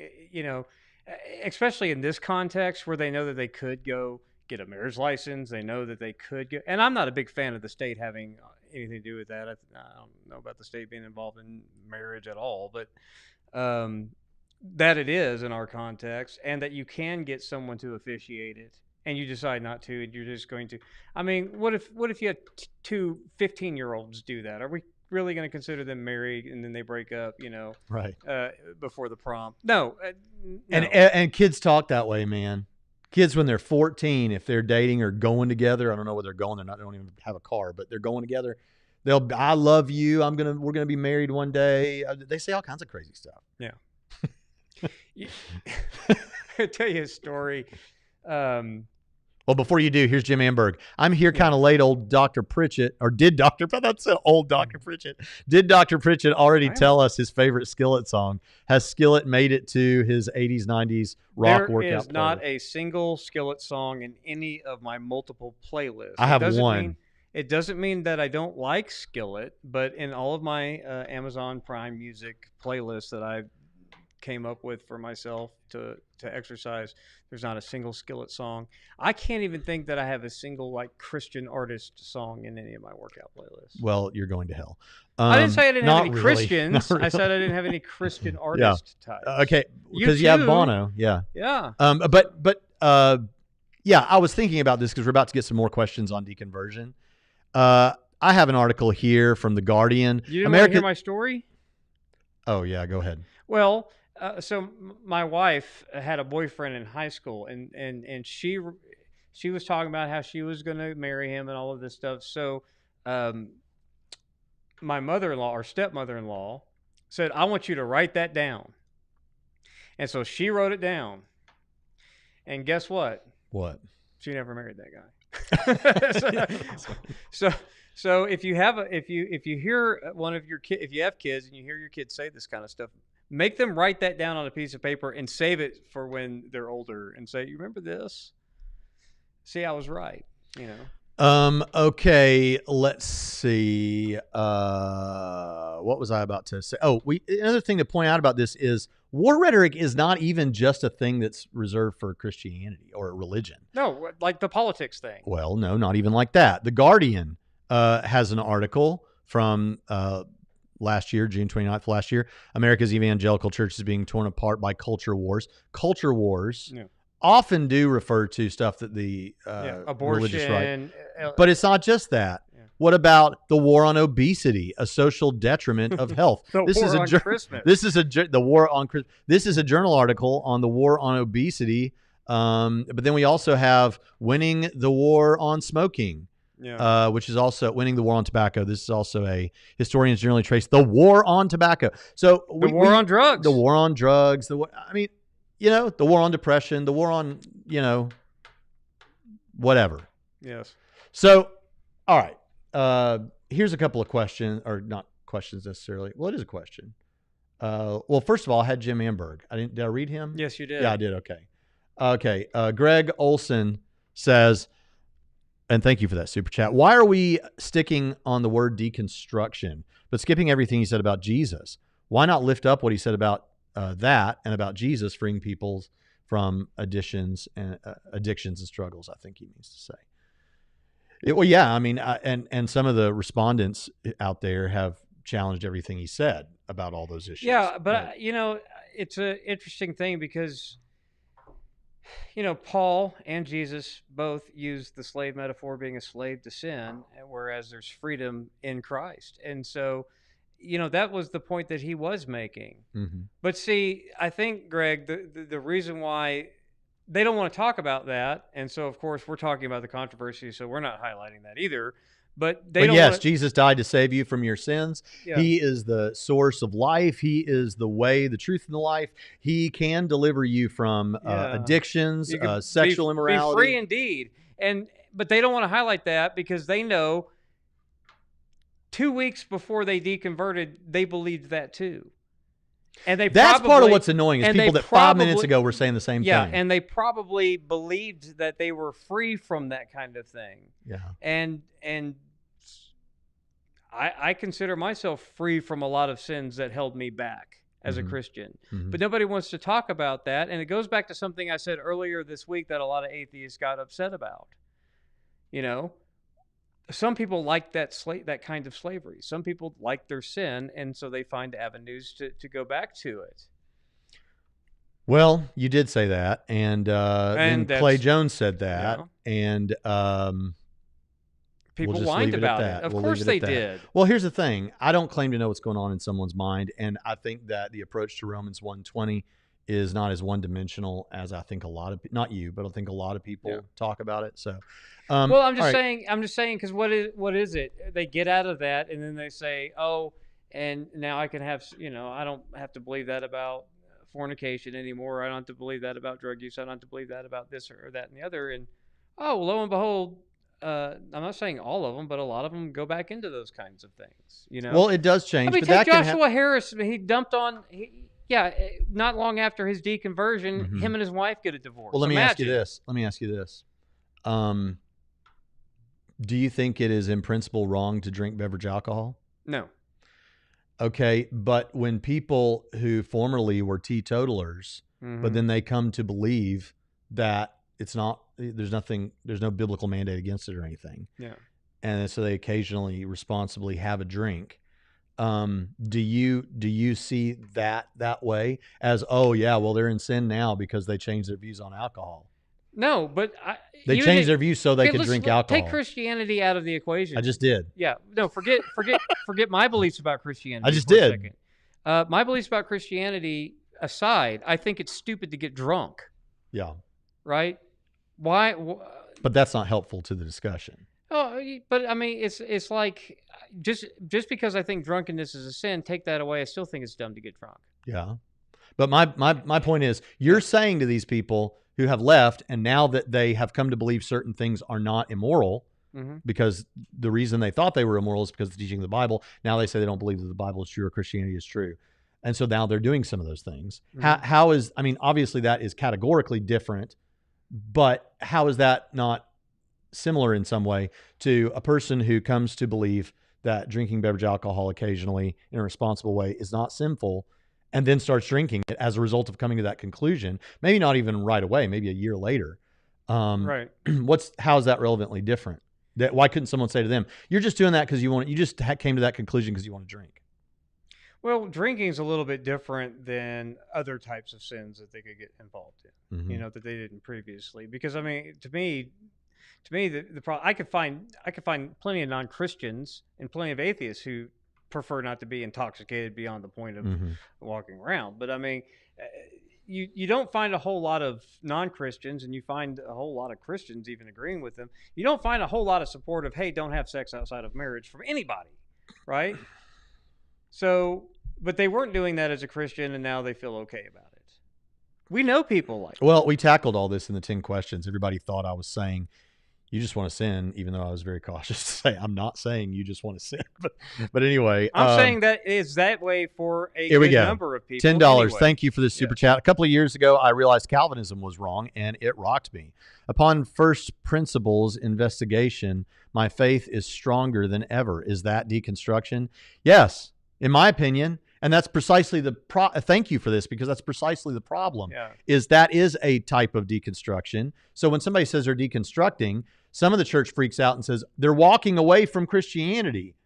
Speaker 2: especially in this context where they know that they could go get a marriage license. They know that they could go, and I'm not a big fan of the state having anything to do with that. I don't know about the state being involved in marriage at all, but that it is in our context, and that you can get someone to officiate it. And you decide not to, and you're just going to. I mean, what if you had two 15-year-olds do that? Are we really going to consider them married and then they break up?
Speaker 1: Right
Speaker 2: before the prom? No.
Speaker 1: And kids talk that way, man. Kids when they're 14, if they're dating or going together, I don't know where they're going. They don't even have a car, but they're going together. I love you. We're gonna be married one day. They say all kinds of crazy stuff.
Speaker 2: Yeah. I'll tell you a story.
Speaker 1: Well, before you do, here's Jim Amberg. I'm here kind of late, old Dr. Pritchett, or did Dr. That's an old Dr. Pritchett. Did Dr. Pritchett already tell us his favorite Skillet song? Has Skillet made it to his 80s, 90s rock workout?
Speaker 2: There is not a single Skillet song in any of my multiple playlists.
Speaker 1: I have one.
Speaker 2: It doesn't mean that I don't like Skillet, but in all of my Amazon Prime Music playlists that I came up with for myself to exercise, there's not a single Skillet song. I can't even think that I have a single Christian artist song in any of my workout playlists.
Speaker 1: Well, you're going to hell.
Speaker 2: I didn't say I didn't have any Christians. Really. I said I didn't have any Christian artist types.
Speaker 1: Okay, because you have Bono. Yeah.
Speaker 2: Yeah.
Speaker 1: Yeah, I was thinking about this because we're about to get some more questions on deconversion. I have an article here from The Guardian.
Speaker 2: You didn't want to hear my story?
Speaker 1: Oh, yeah, go ahead.
Speaker 2: Well, so my wife had a boyfriend in high school, and she was talking about how she was going to marry him and all of this stuff. So my mother-in-law or stepmother-in-law said, I want you to write that down. And so she wrote it down. And guess what?
Speaker 1: What?
Speaker 2: She never married that guy. So if you hear one of your kids, if you have kids and you hear your kids say this kind of stuff, make them write that down on a piece of paper and save it for when they're older and say, you remember this? See, I was right,
Speaker 1: Okay, let's see. What was I about to say? Oh, another thing to point out about this is war rhetoric is not even just a thing that's reserved for Christianity or religion.
Speaker 2: No, like the politics thing.
Speaker 1: Well, no, not even like that. The Guardian has an article from last year, June 29th last year. America's evangelical church is being torn apart by culture wars. Culture wars often do refer to stuff that the
Speaker 2: abortion,
Speaker 1: religious right. But it's not just that. Yeah. What about the war on obesity, a social detriment of health?
Speaker 2: This is a
Speaker 1: journal article on the war on obesity. But then we also have winning the war on smoking. Yeah. Which is also winning the war on tobacco. This is also historians generally trace the war on tobacco. So
Speaker 2: the war on drugs,
Speaker 1: the war on drugs, the war on depression, the war on, whatever.
Speaker 2: Yes.
Speaker 1: So, all right. Here's a couple of questions, or not questions necessarily. Well, it is a question. Well, first of all, I had Jim Amberg. Did I read him?
Speaker 2: Yes, you did.
Speaker 1: Yeah, I did. Okay. Greg Olson says, and thank you for that super chat. Why are we sticking on the word deconstruction, but skipping everything he said about Jesus? Why not lift up what he said about that and about Jesus freeing people from addictions and struggles? I think he means to say. Well, yeah. I mean, and some of the respondents out there have challenged everything he said about all those issues.
Speaker 2: Yeah, but it's an interesting thing because Paul and Jesus both use the slave metaphor being a slave to sin, whereas there's freedom in Christ. And so, that was the point that he was making. Mm-hmm. But see, I think, Greg, the reason why they don't want to talk about that, and so, of course, we're talking about the controversy, so we're not highlighting that either. But
Speaker 1: Jesus died to save you from your sins. Yeah. He is the source of life. He is the way, the truth, and the life. He can deliver you from addictions, sexual immorality.
Speaker 2: Be free indeed. But they don't want to highlight that because they know 2 weeks before they deconverted, they believed that too. And
Speaker 1: that's part of what's annoying is people that 5 minutes ago were saying the same thing.
Speaker 2: Yeah, and they probably believed that they were free from that kind of thing.
Speaker 1: Yeah.
Speaker 2: And I consider myself free from a lot of sins that held me back as a Christian. But nobody wants to talk about that. And it goes back to something I said earlier this week that a lot of atheists got upset about. You know, some people like that kind of slavery. Some people like their sin, and so they find avenues to go back to it.
Speaker 1: Well, you did say that, and then Clay Jones said that, and
Speaker 2: people
Speaker 1: we'll
Speaker 2: whined about it. Of course they did.
Speaker 1: Well, here's the thing. I don't claim to know what's going on in someone's mind, and I think that the approach to Romans 1:20 is not as one-dimensional as I think a lot of, not you, but I think a lot of people talk about it. So,
Speaker 2: well, I'm just saying, because what is it? They get out of that, and then they say, oh, and now I can have, I don't have to believe that about fornication anymore. I don't have to believe that about drug use. I don't have to believe that about this or that and the other. And, oh, lo and behold, I'm not saying all of them, but a lot of them go back into those kinds of things.
Speaker 1: Well, it does change.
Speaker 2: I mean, take Joshua Harris. He dumped on. Not long after his deconversion, him and his wife get a divorce.
Speaker 1: Well, let me ask you this. Do you think it is in principle wrong to drink beverage alcohol?
Speaker 2: No.
Speaker 1: Okay, but when people who formerly were teetotalers, but then they come to believe that it's not, there's no biblical mandate against it or anything.
Speaker 2: Yeah.
Speaker 1: And so they occasionally responsibly have a drink. Do you see that way as, oh yeah, well they're in sin now because they changed their views on alcohol?
Speaker 2: No, but
Speaker 1: they changed their views so they could drink alcohol.
Speaker 2: Take Christianity out of the equation.
Speaker 1: I just did.
Speaker 2: Yeah. No, forget my beliefs about Christianity.
Speaker 1: I just did.
Speaker 2: My beliefs about Christianity aside, I think it's stupid to get drunk.
Speaker 1: Yeah.
Speaker 2: Right? Why?
Speaker 1: But that's not helpful to the discussion.
Speaker 2: Oh, but I mean, it's like just because I think drunkenness is a sin, take that away. I still think it's dumb to get drunk.
Speaker 1: Yeah. But my point is, you're saying to these people who have left, and now that they have come to believe certain things are not immoral, because the reason they thought they were immoral is because of the teaching of the Bible. Now they say they don't believe that the Bible is true or Christianity is true. And so now they're doing some of those things. How is, I mean, obviously that is categorically different, but how is that not similar in some way to a person who comes to believe that drinking beverage alcohol occasionally in a responsible way is not sinful, and then starts drinking it as a result of coming to that conclusion, maybe not even right away, maybe a year later.
Speaker 2: Right.
Speaker 1: How is that relevantly different? Why couldn't someone say to them, you're just doing that because you just came to that conclusion because you want to drink?
Speaker 2: Well, drinking is a little bit different than other types of sins that they could get involved in, that they didn't previously. Because I mean, to me, the problem, I could find plenty of non-Christians and plenty of atheists who prefer not to be intoxicated beyond the point of walking around. But I mean, you don't find a whole lot of non-Christians, and you find a whole lot of Christians even agreeing with them. You don't find a whole lot of support of, hey, don't have sex outside of marriage from anybody, right? So, but they weren't doing that as a Christian, and now they feel okay about it. We know people like that.
Speaker 1: Well, we tackled all this in the 10 questions. Everybody thought I was saying, you just want to sin, even though I was very cautious to say, I'm not saying you just want to sin. But anyway.
Speaker 2: I'm saying that is that way for a good number of people.
Speaker 1: $10. Anyway. Thank you for this super chat. A couple of years ago, I realized Calvinism was wrong, and it rocked me. Upon first principles investigation, my faith is stronger than ever. Is that deconstruction? Yes, in my opinion. And that's precisely thank you for this, because that's precisely the problem, is that is a type of deconstruction. So when somebody says they're deconstructing, some of the church freaks out and says they're walking away from Christianity.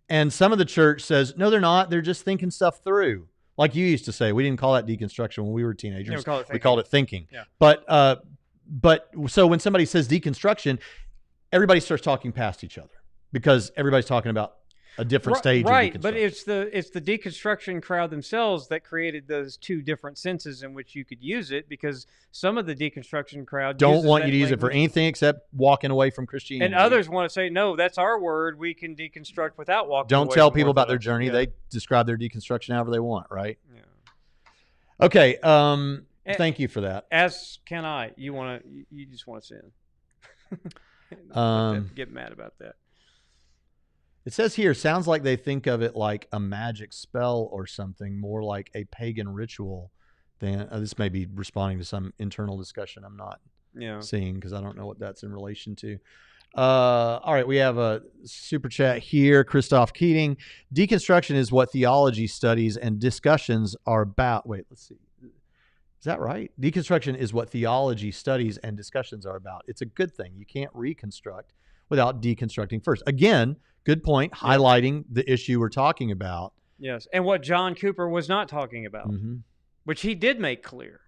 Speaker 1: And some of the church says, no, they're not. They're just thinking stuff through. Like you used to say, we didn't call that deconstruction when we were teenagers. We called it thinking. Yeah. But so when somebody says deconstruction, everybody starts talking past each other because everybody's talking about a different stage of deconstruction.
Speaker 2: But it's the deconstruction crowd themselves that created those two different senses in which you could use it, because some of the deconstruction crowd
Speaker 1: don't want you to use it for anything except walking away from Christianity.
Speaker 2: And others want to say, no, that's our word. We can deconstruct without walking away.
Speaker 1: Don't tell people about their journey. Yeah. They describe their deconstruction however they want, right? Yeah. Okay. Thank you for that.
Speaker 2: As can I. You just want to sin. Get mad about that.
Speaker 1: It says here, sounds like they think of it like a magic spell or something, more like a pagan ritual than this may be responding to some internal discussion I'm not seeing because I don't know what that's in relation to. All right, we have a super chat here. Christoph Keating. Deconstruction is what theology studies and discussions are about. Wait, let's see. Is that right? Deconstruction is what theology studies and discussions are about. It's a good thing. You can't reconstruct without deconstructing first. Again, good point, highlighting the issue we're talking about.
Speaker 2: Yes, and what John Cooper was not talking about, which he did make clear.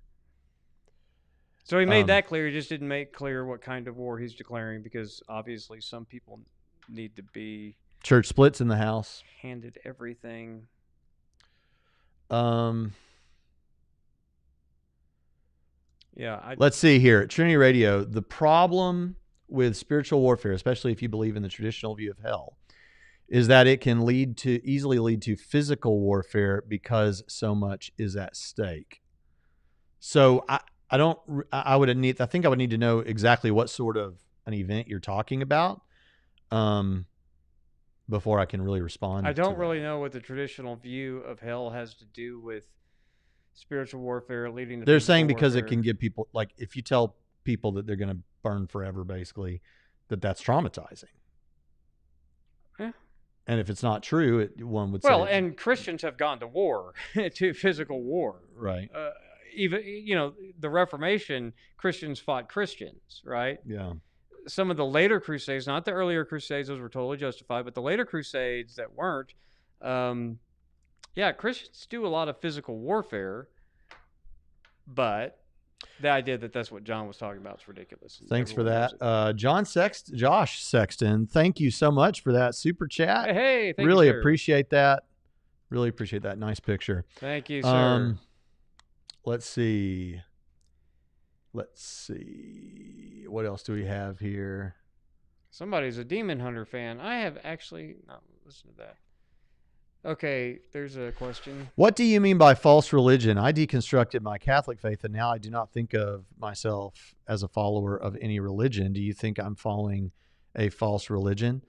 Speaker 2: So he made that clear. He just didn't make clear what kind of war he's declaring because obviously some people need to be...
Speaker 1: Church splits in the house.
Speaker 2: Handed everything.
Speaker 1: Let's see here. At Trinity Radio, the problem with spiritual warfare, especially if you believe in the traditional view of hell, is that it can easily lead to physical warfare because so much is at stake. So I would need to know exactly what sort of an event you're talking about before I can really respond.
Speaker 2: I don't really know what the traditional view of hell has to do with spiritual warfare leading to...
Speaker 1: They're saying because it can give people, like, if you tell people that they're going to burn forever, basically, that's traumatizing.
Speaker 2: Yeah.
Speaker 1: And if it's not true, one would say...
Speaker 2: Well, and Christians have gone to war, to physical war.
Speaker 1: Right.
Speaker 2: Even, the Reformation, Christians fought Christians, right?
Speaker 1: Yeah.
Speaker 2: Some of the later Crusades, not the earlier Crusades, those were totally justified, but the later Crusades that weren't, Christians do a lot of physical warfare, but the idea that that's what John was talking about is ridiculous.
Speaker 1: Thanks for that. Josh Sexton, thank you so much for that super chat.
Speaker 2: Hey, thank
Speaker 1: really
Speaker 2: you, sir.
Speaker 1: Appreciate that. Really appreciate that. Nice picture.
Speaker 2: Thank you, sir.
Speaker 1: Let's see. What else do we have here?
Speaker 2: Somebody's a Demon Hunter fan. I have actually not listened to that. Okay, there's a question.
Speaker 1: What do you mean by false religion? I deconstructed my Catholic faith, and now I do not think of myself as a follower of any religion. Do you think I'm following a false religion?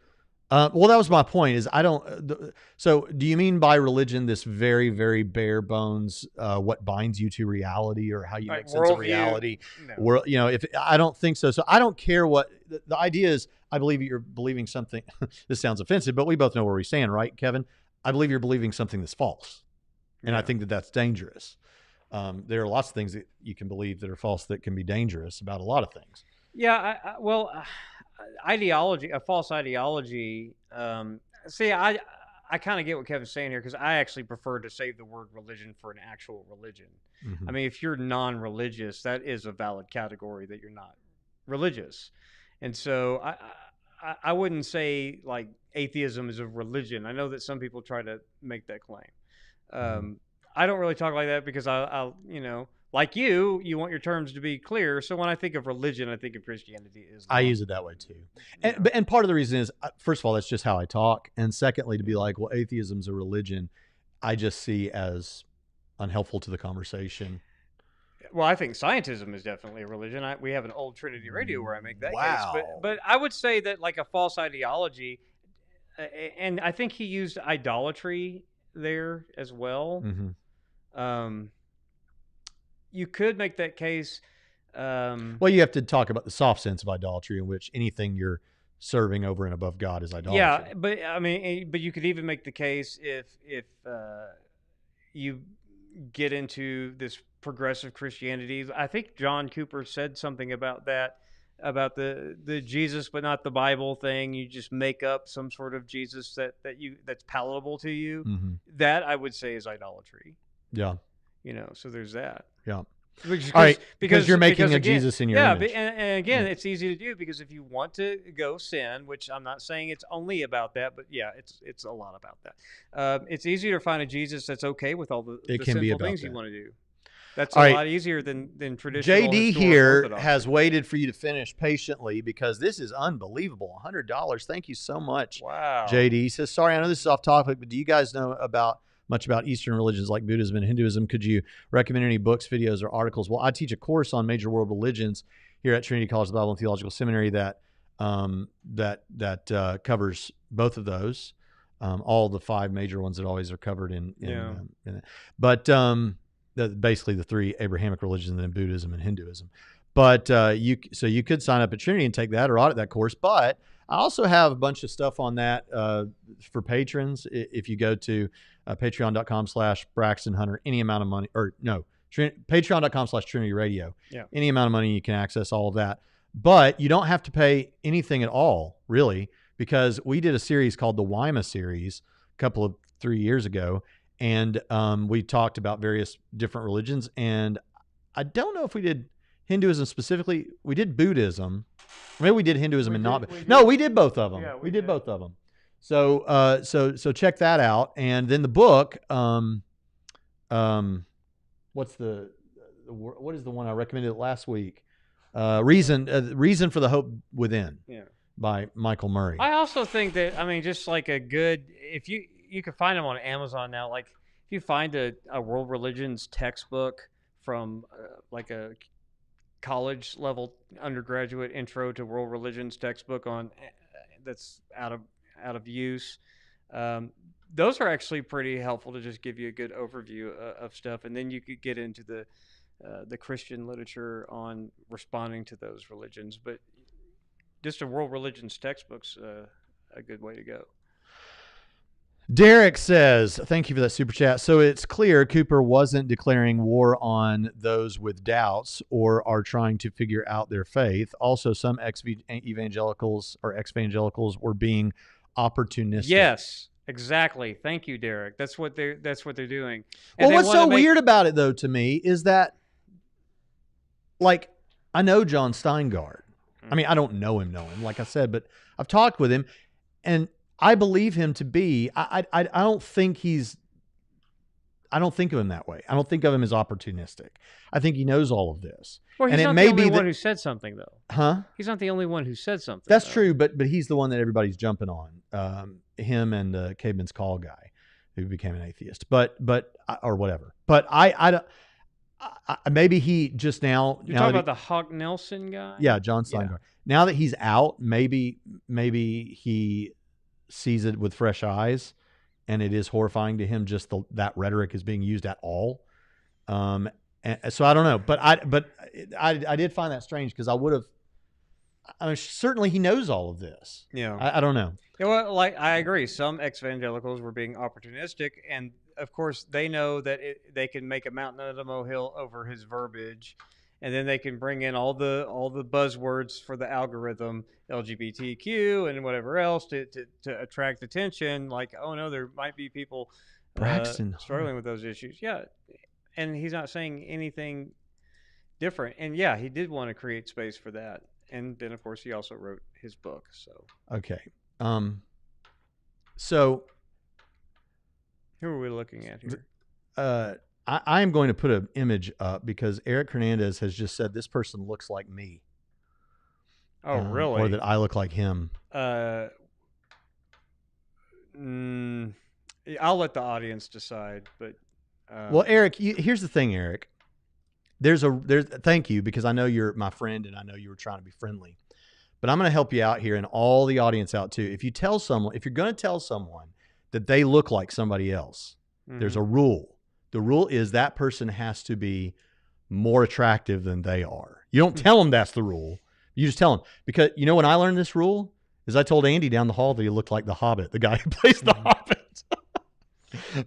Speaker 1: Well, that was my point. Is I don't. So, do you mean by religion this very, very bare bones, what binds you to reality, or how you make sense of reality?
Speaker 2: No.
Speaker 1: If I don't think so. So I don't care what the idea is. I believe you're believing something. This sounds offensive, but we both know where we stand, right, Kevin? I believe you're believing something that's false, and I think that that's dangerous. There are lots of things that you can believe that are false that can be dangerous about a lot of things.
Speaker 2: Yeah. Ideology, a false ideology. I kind of get what Kevin's saying here because I actually prefer to save the word religion for an actual religion. Mm-hmm. I mean, if you're non-religious, that is a valid category that you're not religious. And so I wouldn't say like atheism is a religion. I know that some people try to make that claim. I don't really talk like that because I like you want your terms to be clear. So when I think of religion, I think of Christianity.
Speaker 1: I use it that way too. And part of the reason is, first of all, that's just how I talk. And secondly, to be like, well, atheism's a religion, I just see as unhelpful to the conversation.
Speaker 2: Well, I think scientism is definitely a religion. We have an old Trinity Radio where I make that case. But I would say that like a false ideology, and I think he used idolatry there as well. Mm-hmm. You could make that case.
Speaker 1: Well, you have to talk about the soft sense of idolatry, in which anything you're serving over and above God is idolatry.
Speaker 2: Yeah, but I mean, but you could even make the case if you get into this progressive Christianity. I think John Cooper said something about that, about the Jesus but not the Bible thing. You just make up some sort of Jesus that's palatable to you. Mm-hmm. That I would say is idolatry.
Speaker 1: Yeah.
Speaker 2: So there's that.
Speaker 1: Yeah. All right, because you're making a Jesus in your image.
Speaker 2: And again, it's easy to do because if you want to go sin, which I'm not saying it's only about that, but yeah, it's a lot about that. It's easier to find a Jesus that's okay with all the sinful things you want to do. That's a lot easier than traditional.
Speaker 1: JD here Orthodoxy has waited for you to finish patiently because this is unbelievable. $100. Thank you so much.
Speaker 2: Wow.
Speaker 1: JD he says, sorry, I know this is off topic, but do you guys know much about Eastern religions like Buddhism and Hinduism? Could you recommend any books, videos, or articles? Well, I teach a course on major world religions here at Trinity College of the Bible and Theological Seminary that covers both of those. all the 5 major ones that always are covered in it. But basically the 3 Abrahamic religions, and then Buddhism and Hinduism. But you could sign up at Trinity and take that or audit that course. But I also have a bunch of stuff on that for patrons. If you go to patreon.com/Braxton Hunter, any amount of money, or no, patreon.com/Trinity Radio.
Speaker 2: Yeah.
Speaker 1: Any amount of money, you can access all of that. But you don't have to pay anything at all, really, because we did a series called the Weimar series a 3 years ago. And we talked about various different religions. And I don't know if we did Hinduism specifically. We did Buddhism. Maybe we did Hinduism and not. No, we did both of them.
Speaker 2: Yeah,
Speaker 1: we did both of them. So so check that out. And then the book, what is the one I recommended last week? Reason for the Hope Within.
Speaker 2: Yeah.
Speaker 1: By Michael Murray.
Speaker 2: I also think that, I mean, just like a good, if you can find them on Amazon now. Like if you find a world religions textbook from like a college level undergraduate intro to world religions textbook on that's out of use, those are actually pretty helpful to just give you a good overview of stuff, and then you could get into the Christian literature on responding to those religions. But just a world religions textbook's a good way to go.
Speaker 1: Derek says, thank you for that super chat. So it's clear Cooper wasn't declaring war on those with doubts or are trying to figure out their faith. Also, some ex-evangelicals were being opportunistic.
Speaker 2: Yes, exactly. Thank you, Derek. That's what they're doing. And
Speaker 1: well, what's so weird about it, though, to me, is that, like, I know John Steingart. I mean, I don't know him, like I said, but I've talked with him, and I believe him to be. I don't think I don't think of him that way. I don't think of him as opportunistic. I think he knows all of this.
Speaker 2: Well, he's not the only one who said something, though.
Speaker 1: Huh?
Speaker 2: He's not the only one who said something.
Speaker 1: That's true, but he's the one that everybody's jumping on. Him and the Caveman's Call guy, who became an atheist, but or whatever. But I don't. Maybe he just now.
Speaker 2: You're talking about the Hawk Nelson guy?
Speaker 1: Yeah, John Steingart. Yeah. Now that he's out, maybe he sees it with fresh eyes, and it is horrifying to him just that rhetoric is being used at all. And so I don't know, but I did find that strange because I would have. I mean, certainly he knows all of this.
Speaker 2: Yeah,
Speaker 1: I don't know.
Speaker 2: Yeah, well, like I agree. Some ex-evangelicals were being opportunistic, and of course they know that they can make a mountain out of a molehill over his verbiage, and then they can bring in all the buzzwords for the algorithm, LGBTQ and whatever else to attract attention. Like, oh no, there might be people struggling with those issues. Yeah, and he's not saying anything different. And yeah, he did want to create space for that. And then of course he also wrote his book. So
Speaker 1: okay, so
Speaker 2: who are we looking at here?
Speaker 1: I am going to put an image up because Eric Hernandez has just said this person looks like me.
Speaker 2: Oh, really?
Speaker 1: Or that I look like him.
Speaker 2: I'll let the audience decide. But
Speaker 1: well, Eric, here's the thing, Eric. Thank you, because I know you're my friend and I know you were trying to be friendly. But I'm going to help you out here and all the audience out too. If you're going to tell someone that they look like somebody else, there's a rule. The rule is that person has to be more attractive than they are. You don't tell them that's the rule. You just tell them. Because you know when I learned this rule is I told Andy down the hall that he looked like the Hobbit, the guy who plays the Hobbit.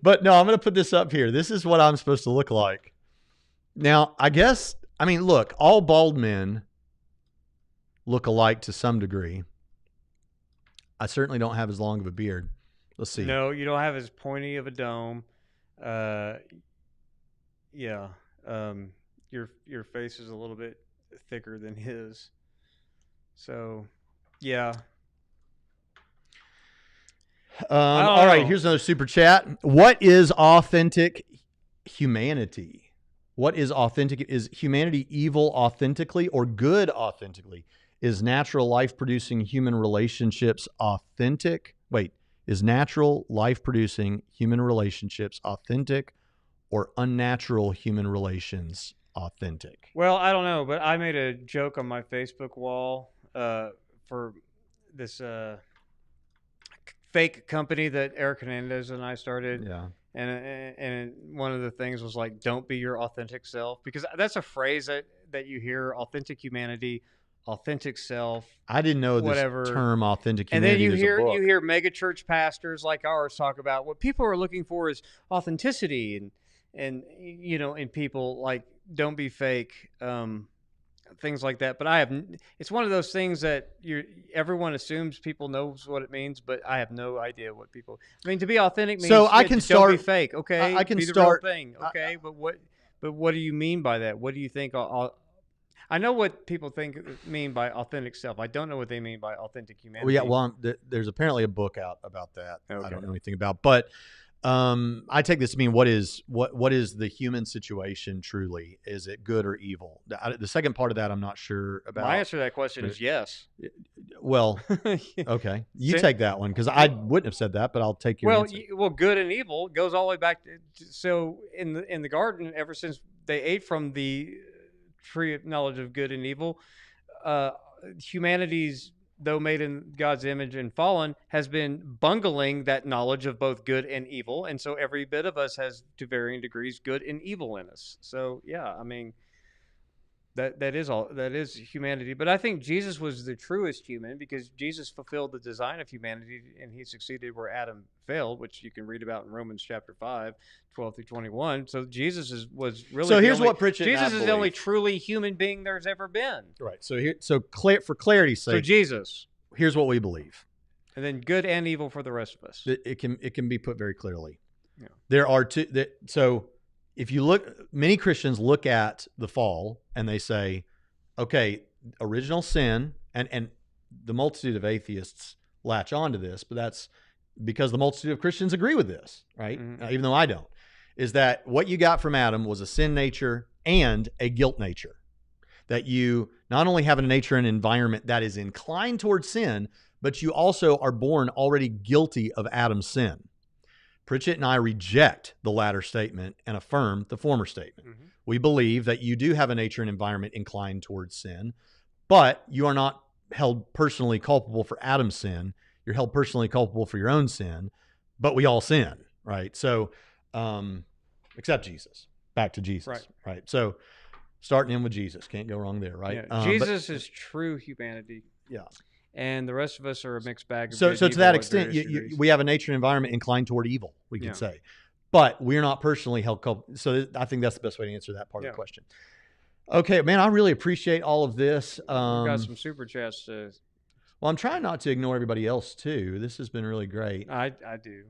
Speaker 1: But no, I'm going to put this up here. This is what I'm supposed to look like. Now, look, all bald men look alike to some degree. I certainly don't have as long of a beard. Let's see.
Speaker 2: No, you don't have as pointy of a dome. Yeah. Your face is a little bit thicker than his. So, yeah.
Speaker 1: All right, here's another super chat. What is authentic humanity? What is authentic? Is humanity evil authentically or good authentically? Is natural life-producing human relationships authentic? Wait, is natural life-producing human relationships authentic or unnatural human relations authentic?
Speaker 2: Well, I don't know, but I made a joke on my Facebook wall for this fake company that Eric Hernandez and I started.
Speaker 1: Yeah.
Speaker 2: And one of the things was like, don't be your authentic self, because that's a phrase that you hear: authentic humanity, authentic self.
Speaker 1: I didn't know
Speaker 2: whatever.
Speaker 1: This term authentic
Speaker 2: and
Speaker 1: humanity.
Speaker 2: And then you hear mega church pastors like ours talk about what people are looking for is authenticity, and you know, in people, like, don't be fake, things like that. But it's one of those things that everyone assumes people knows what it means, but I have no idea what people. I mean, to be authentic means
Speaker 1: so I can
Speaker 2: don't be fake. Okay,
Speaker 1: I can
Speaker 2: be
Speaker 1: start
Speaker 2: the real thing. Okay, but what do you mean by that? What do you think? I know what people mean by authentic self. I don't know what they mean by authentic humanity.
Speaker 1: Well, there's apparently a book out about that. Okay. I don't know anything about, but I take this to mean what is the human situation truly? Is it good or evil? The second part of that I'm not sure about.
Speaker 2: My answer to that question is yes.
Speaker 1: Well, okay, you take that one, because I wouldn't have said that, but I'll take your answer.
Speaker 2: Well, good and evil goes all the way back so in the garden, ever since they ate from the tree of knowledge of good and evil, humanity's, though made in God's image and fallen, has been bungling that knowledge of both good and evil. And so every bit of us has, to varying degrees, good and evil in us. So, yeah, I mean, that is humanity. But I think Jesus was the truest human, because Jesus fulfilled the design of humanity, and he succeeded where Adam failed, which you can read about in Romans chapter 5, 12 through 21. So Jesus was really
Speaker 1: so here's what Pritchett
Speaker 2: Jesus is the only truly human being there's ever been.
Speaker 1: Right. So for clarity's sake,
Speaker 2: so Jesus,
Speaker 1: here's what we believe,
Speaker 2: and then good and evil for the rest of us.
Speaker 1: It can be put very clearly.
Speaker 2: Yeah.
Speaker 1: There are two. So if you look, many Christians look at the fall and they say, okay, original sin, and the multitude of atheists latch onto this, but that's because the multitude of Christians agree with this, right?
Speaker 2: Mm-hmm.
Speaker 1: Even though I don't, is that what you got from Adam was a sin nature and a guilt nature. That you not only have a nature and environment that is inclined towards sin, but you also are born already guilty of Adam's sin. Pritchett and I reject the latter statement and affirm the former statement. Mm-hmm. We believe that you do have a nature and environment inclined towards sin, but you are not held personally culpable for Adam's sin. You're held personally culpable for your own sin, but we all sin, right? So, except Jesus. Back to Jesus, right? So, starting in with Jesus. Can't go wrong there, right?
Speaker 2: Yeah. Jesus is true humanity.
Speaker 1: Yeah.
Speaker 2: And the rest of us are a mixed bag of
Speaker 1: so to that extent, we have a nature and environment inclined toward evil, we could say. But we're not personally held culpable. So I think that's the best way to answer that part of the question. Okay, man, I really appreciate all of this.
Speaker 2: We've got some super chats to...
Speaker 1: Well, I'm trying not to ignore everybody else, too. This has been really great.
Speaker 2: I do.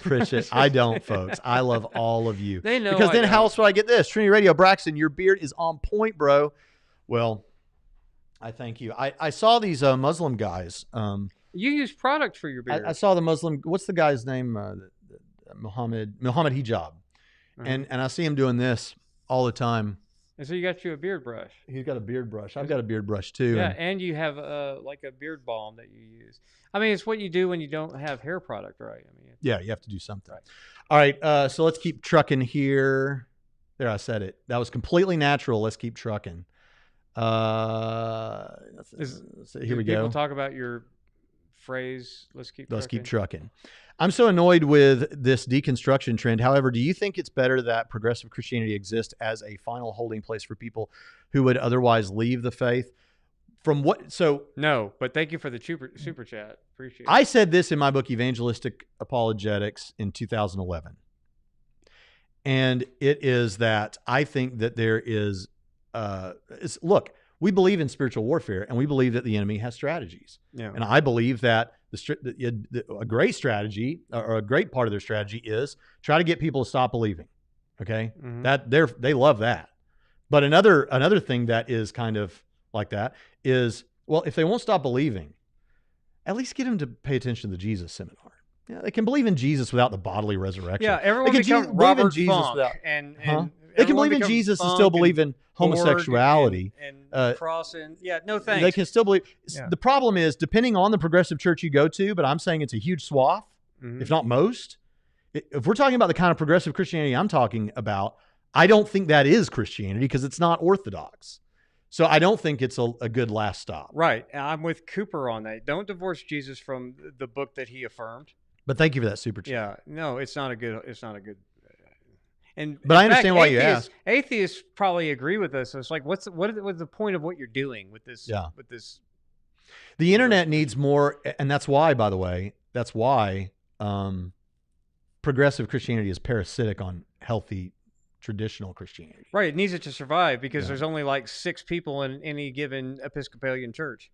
Speaker 1: Pritchett, I don't, folks. I love all of you.
Speaker 2: They know.
Speaker 1: Because then how else would I get this? Trinity Radio, Braxton, your beard is on point, bro. Well, I thank you. I saw these Muslim guys.
Speaker 2: You use product for your beard.
Speaker 1: I saw the Muslim. What's the guy's name? Muhammad Hijab. Uh-huh. And I see him doing this all the time.
Speaker 2: And so you got you a beard brush.
Speaker 1: He's got a beard brush. I've got a beard brush too.
Speaker 2: Yeah, and you have like a beard balm that you use. I mean, it's what you do when you don't have hair product, right? I mean,
Speaker 1: yeah, you have to do something. Right. All right, so let's keep trucking here. There, I said it. That was completely natural. Let's keep trucking. Here we go.
Speaker 2: People talk about your phrase, let's keep
Speaker 1: trucking. I'm so annoyed with this deconstruction trend. However, do you think it's better that progressive Christianity exists as a final holding place for people who would otherwise leave the faith?
Speaker 2: No, but thank you for the super chat. Appreciate it.
Speaker 1: I said this in my book, Evangelistic Apologetics, in 2011. And it is that I think that there is, look, we believe in spiritual warfare, and we believe that the enemy has strategies. Yeah. And I believe that a great strategy, or a great part of their strategy, is try to get people to stop believing. Okay, mm-hmm. They love that. But another thing that is kind of like that is, well, if they won't stop believing, at least get them to pay attention to the Jesus seminar. Yeah, they can believe in Jesus without the bodily resurrection.
Speaker 2: Yeah, everyone can believe in Jesus without, and
Speaker 1: they can believe in Jesus and still believe in homosexuality
Speaker 2: and crossing. Yeah, no thanks.
Speaker 1: They can still believe. Yeah. The problem is, depending on the progressive church you go to, but I'm saying it's a huge swath, if not most. If we're talking about the kind of progressive Christianity I'm talking about, I don't think that is Christianity, because it's not orthodox. So I don't think it's a good last stop.
Speaker 2: Right. I'm with Cooper on that. Don't divorce Jesus from the book that he affirmed.
Speaker 1: But thank you for that super chat.
Speaker 2: Yeah. No, it's not a good.
Speaker 1: But I understand why you ask.
Speaker 2: Atheists probably agree with us. So it's like, what's the point of what you're doing with this?
Speaker 1: Yeah.
Speaker 2: With this.
Speaker 1: The internet needs more, and that's why, by the way, progressive Christianity is parasitic on healthy traditional Christianity.
Speaker 2: Right. It needs it to survive because there's only like 6 people in any given Episcopalian church.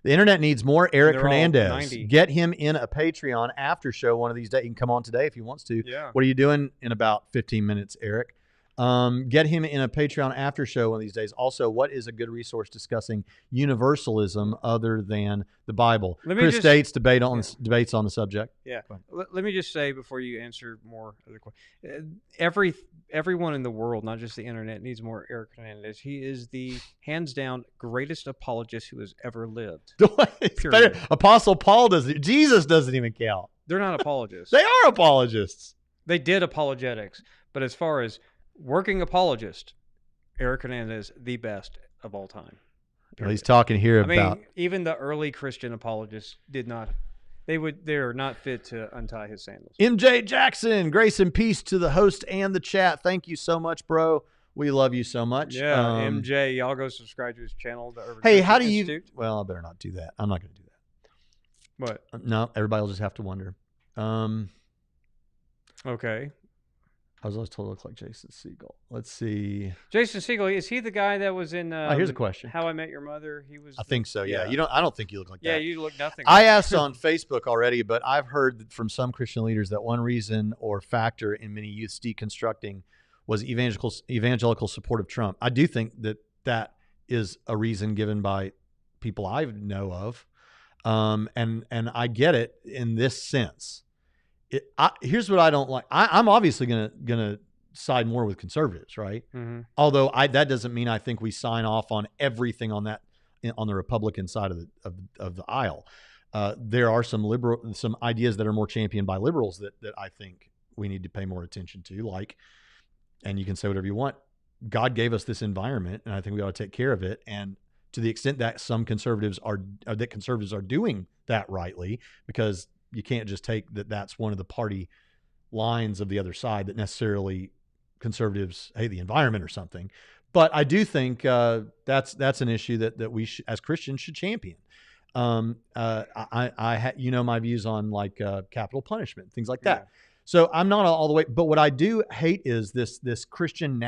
Speaker 1: The internet needs more Eric Hernandez.
Speaker 2: 90.
Speaker 1: Get him in a Patreon after show one of these days. He can come on today if he wants to.
Speaker 2: Yeah.
Speaker 1: What are you doing in about 15 minutes, Eric? Get him in a Patreon after show one of these days. Also, what is a good resource discussing universalism other than the Bible? Chris States debates on the subject.
Speaker 2: Yeah. Let me just say before you answer more of the question, everyone in the world, not just the internet, needs more Eric Hernandez. He is the hands down greatest apologist who has ever lived.
Speaker 1: Apostle Paul doesn't. Jesus doesn't even count.
Speaker 2: They're not apologists.
Speaker 1: They are apologists.
Speaker 2: They did apologetics, but as far as working apologist, Eric Hernandez, the best of all time.
Speaker 1: Well, he's talking here about.
Speaker 2: I mean, even the early Christian apologists did not. They're not fit to untie his sandals.
Speaker 1: MJ Jackson, grace and peace to the host and the chat. Thank you so much, bro. We love you so much.
Speaker 2: Yeah, MJ, y'all go subscribe to his channel. The Urban
Speaker 1: hey,
Speaker 2: Christian
Speaker 1: how do you?
Speaker 2: Institute.
Speaker 1: Well, I better not do that. I'm not going to do that.
Speaker 2: What?
Speaker 1: No, everybody will just have to wonder.
Speaker 2: Okay.
Speaker 1: I was always told to look like Jason Segel. Let's see.
Speaker 2: Jason Segel, is he the guy that was in?
Speaker 1: Here's a question.
Speaker 2: How I Met Your Mother. He was.
Speaker 1: I think so. Yeah. I don't think you look like that.
Speaker 2: Yeah, you look nothing.
Speaker 1: I asked on Facebook already, but I've heard from some Christian leaders that one reason or factor in many youths deconstructing was evangelical support of Trump. I do think that is a reason given by people I know of, and I get it in this sense. Here's what I don't like. I'm obviously gonna side more with conservatives, right?
Speaker 2: Mm-hmm.
Speaker 1: Although that doesn't mean I think we sign off on everything on the Republican side of the aisle. There are some ideas that are more championed by liberals that I think we need to pay more attention to. Like, and you can say whatever you want. God gave us this environment, and I think we ought to take care of it. And to the extent that some conservatives are doing that rightly, because you can't just take that's one of the party lines of the other side that necessarily conservatives hate the environment or something. But I do think that's an issue that we as Christians should champion. My views on like capital punishment, things like that. Yeah. So I'm not all the way, but what I do hate is this Christian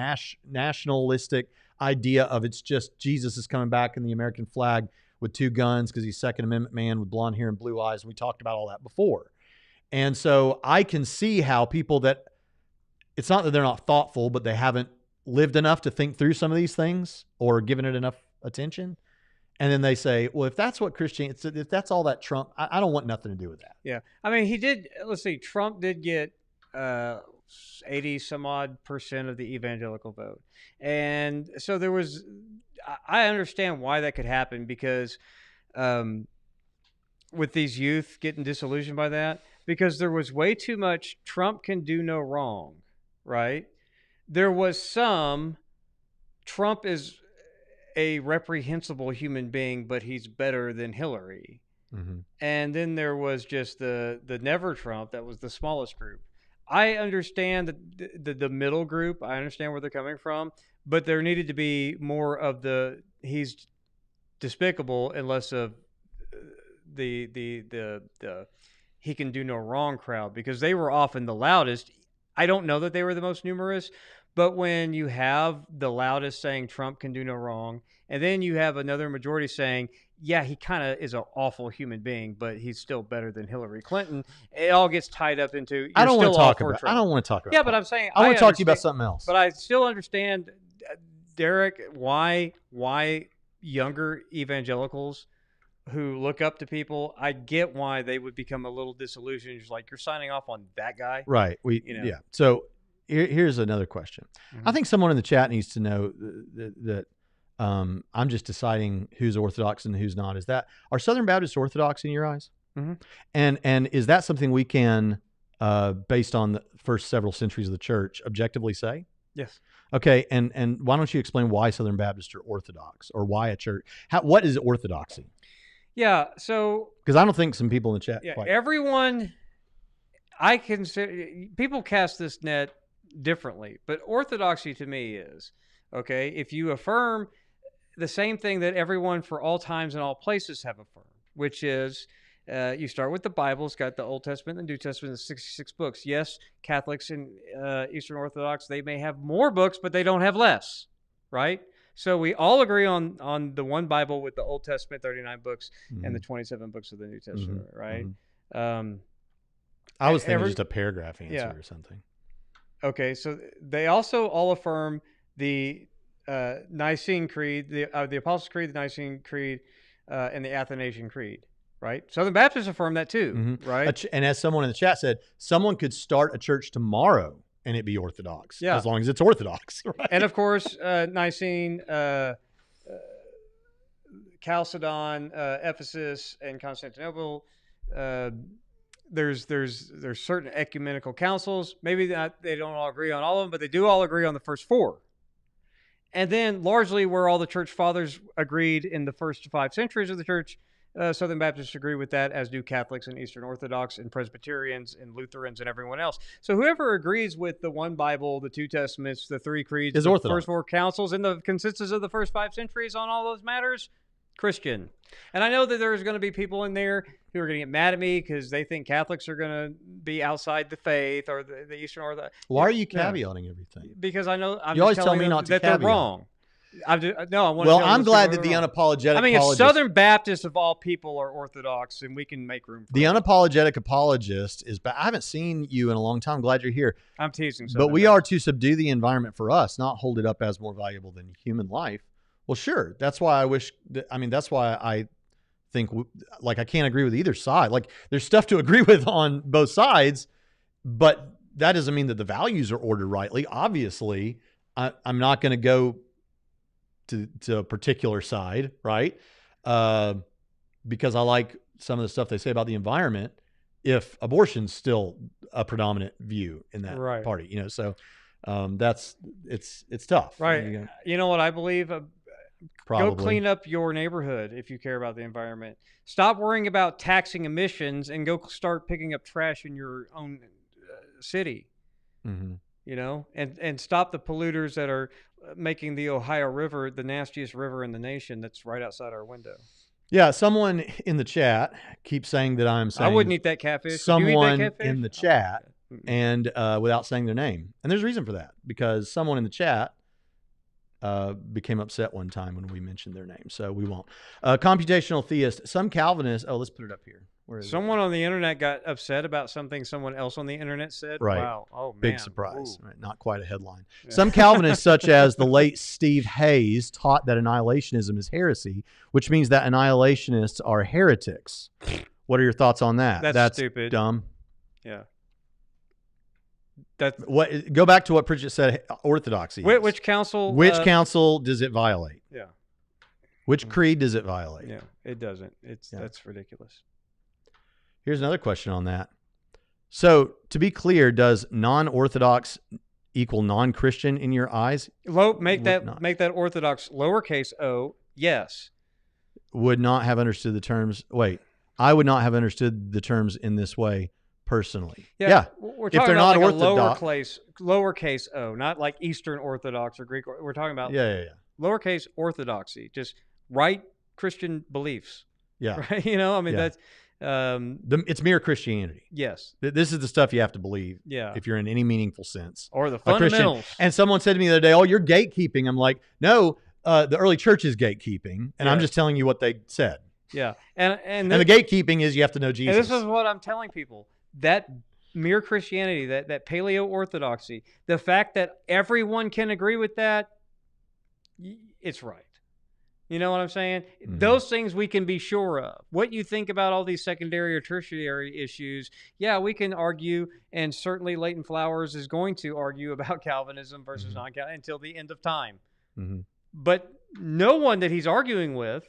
Speaker 1: nationalistic idea of it's just Jesus is coming back in the American flag with 2 guns because he's Second Amendment man with blonde hair and blue eyes. And we talked about all that before. And so I can see how people it's not that they're not thoughtful, but they haven't lived enough to think through some of these things or given it enough attention. And then they say, well, if that's what if that's all that Trump, I don't want nothing to do with that.
Speaker 2: Yeah. I mean, Trump did get 80 some odd % of the evangelical vote. And so I understand why that could happen because with these youth getting disillusioned by that, because there was way too much Trump can do no wrong, right? There was some Trump is a reprehensible human being, but he's better than Hillary. Mm-hmm. And then there was just the never Trump that was the smallest group. I understand the middle group. I understand where they're coming from, but there needed to be more of the he's despicable and less of the he can do no wrong crowd, because they were often the loudest. I don't know that they were the most numerous, but when you have the loudest saying Trump can do no wrong, and then you have another majority saying, yeah, he kind of is an awful human being, but he's still better than Hillary Clinton, it all gets tied up into
Speaker 1: I don't want to talk about
Speaker 2: Trump. Yeah, but I'm saying
Speaker 1: I want to talk to you about something else.
Speaker 2: But I still understand, Derek, why younger evangelicals who look up to people, I get why they would become a little disillusioned. Just like, you're signing off on that guy,
Speaker 1: right? Yeah. So here's another question. Mm-hmm. I think someone in the chat needs to know that I'm just deciding who's Orthodox and who's not. Are Southern Baptists Orthodox in your eyes? Mm-hmm. And is that something we can, based on the first several centuries of the church, objectively say?
Speaker 2: Yes.
Speaker 1: Okay, and why don't you explain why Southern Baptists are Orthodox, or why a church? What is Orthodoxy?
Speaker 2: Yeah. So.
Speaker 1: Because I don't think some people in the chat.
Speaker 2: Yeah. Everyone. I consider people cast this net differently, but Orthodoxy to me is okay if you affirm the same thing that everyone for all times and all places have affirmed, which is you start with the Bible. It's got the Old Testament and the New Testament, the 66 books. Yes, Catholics and Eastern Orthodox, they may have more books, but they don't have less, right? So we all agree on the one Bible with the Old Testament, 39 books, and the 27 books of the New Testament, right?
Speaker 1: I was thinking just a paragraph answer or something.
Speaker 2: Okay, so they also all affirm the Nicene Creed, the Apostles' Creed, the Nicene Creed, and the Athanasian Creed, right? Southern Baptists affirm that too, right?
Speaker 1: And as someone in the chat said, someone could start a church tomorrow and it be Orthodox, as long as it's Orthodox, right?
Speaker 2: And of course, Nicene, Chalcedon, Ephesus, and Constantinople. There's certain ecumenical councils. Maybe they don't all agree on all of them, but they do all agree on the first 4. And then largely where all the church fathers agreed in the first 5 centuries of the church, Southern Baptists agree with that, as do Catholics and Eastern Orthodox and Presbyterians and Lutherans and everyone else. So whoever agrees with the one Bible, the 2 Testaments, the 3 creeds, the first 4 councils, and the consensus of the first 5 centuries on all those matters, Christian. And I know that there's going to be people in there who are going to get mad at me because they think Catholics are going to be outside the faith, or the Eastern Orthodox.
Speaker 1: Why are you caveating everything?
Speaker 2: Because I know
Speaker 1: you always tell me not to
Speaker 2: that
Speaker 1: caveat.
Speaker 2: They're wrong. I'm
Speaker 1: glad that the unapologetic.
Speaker 2: I mean, if Southern Baptists of all people are Orthodox, and we can make room for
Speaker 1: the unapologetic apologist is. But I haven't seen you in a long time. I'm glad you're here.
Speaker 2: I'm teasing.
Speaker 1: But we are to subdue the environment for us, not hold it up as more valuable than human life. Well, sure. That's why that's why I think I can't agree with either side. Like, there's stuff to agree with on both sides, but that doesn't mean that the values are ordered rightly. Obviously, I'm not going to go to a particular side, right? Because I like some of the stuff they say about the environment, if abortion's still a predominant view in that party, so it's tough.
Speaker 2: Right. You know what I believe?
Speaker 1: Probably.
Speaker 2: Go clean up your neighborhood if you care about the environment. Stop worrying about taxing emissions and go start picking up trash in your own city. And stop the polluters that are making the Ohio River the nastiest river in the nation that's right outside our window.
Speaker 1: Yeah, someone in the chat keeps saying that I'm saying
Speaker 2: I wouldn't eat that catfish.
Speaker 1: Someone in the chat, and without saying their name. And there's a reason for that, because someone in the chat became upset one time when we mentioned their name, so we won't. Computational theist, some Calvinists. Oh, let's put it up here. Where is
Speaker 2: someone on the internet got upset about something someone else on the internet said.
Speaker 1: Right.
Speaker 2: Wow. Oh, man.
Speaker 1: Big surprise. Right. Not quite a headline. Yeah. Some Calvinists, such as the late Steve Hayes, taught that annihilationism is heresy, which means that annihilationists are heretics. What are your thoughts on that?
Speaker 2: That's stupid.
Speaker 1: Dumb.
Speaker 2: Yeah.
Speaker 1: Go back to what Pritchett said. Orthodoxy.
Speaker 2: Which council?
Speaker 1: Which council does it violate?
Speaker 2: Yeah.
Speaker 1: Which creed does it violate?
Speaker 2: Yeah, it doesn't. That's ridiculous.
Speaker 1: Here's another question on that. So, to be clear, does non-Orthodox equal non-Christian in your eyes?
Speaker 2: Make that Orthodox lowercase o. Yes.
Speaker 1: Would not have understood the terms. Wait, I would not have understood the terms in this way. Personally, yeah.
Speaker 2: We're talking about like a lowercase o, not like Eastern Orthodox or Greek. We're talking about lowercase orthodoxy, just right Christian beliefs.
Speaker 1: Yeah,
Speaker 2: right? That's
Speaker 1: it's mere Christianity.
Speaker 2: Yes,
Speaker 1: this is the stuff you have to believe.
Speaker 2: Yeah,
Speaker 1: if you're in any meaningful sense,
Speaker 2: or the fundamentals.
Speaker 1: And someone said to me the other day, "Oh, you're gatekeeping." I'm like, no, the early church is gatekeeping, and I'm just telling you what they said.
Speaker 2: Yeah, and
Speaker 1: the gatekeeping is you have to know Jesus.
Speaker 2: And this is what I'm telling people. That mere Christianity, that paleo orthodoxy, the fact that everyone can agree with that, it's right. You know what I'm saying? Mm-hmm. Those things we can be sure of. What you think about all these secondary or tertiary issues, yeah, we can argue, and certainly Leighton Flowers is going to argue about Calvinism versus non-Calvinism until the end of time. Mm-hmm. But no one that he's arguing with,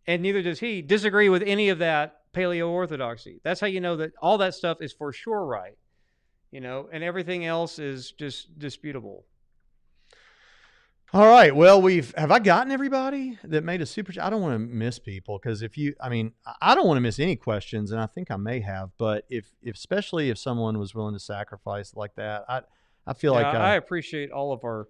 Speaker 2: and neither does he, disagree with any of that paleo orthodoxy. That's how you know that all that stuff is for sure right. and everything else is just disputable.
Speaker 1: All right. Well, have I gotten everybody that made a super chat? I don't want to miss people because I don't want to miss any questions, and I think I may have. But especially if someone was willing to sacrifice like that, I feel like
Speaker 2: I appreciate all of our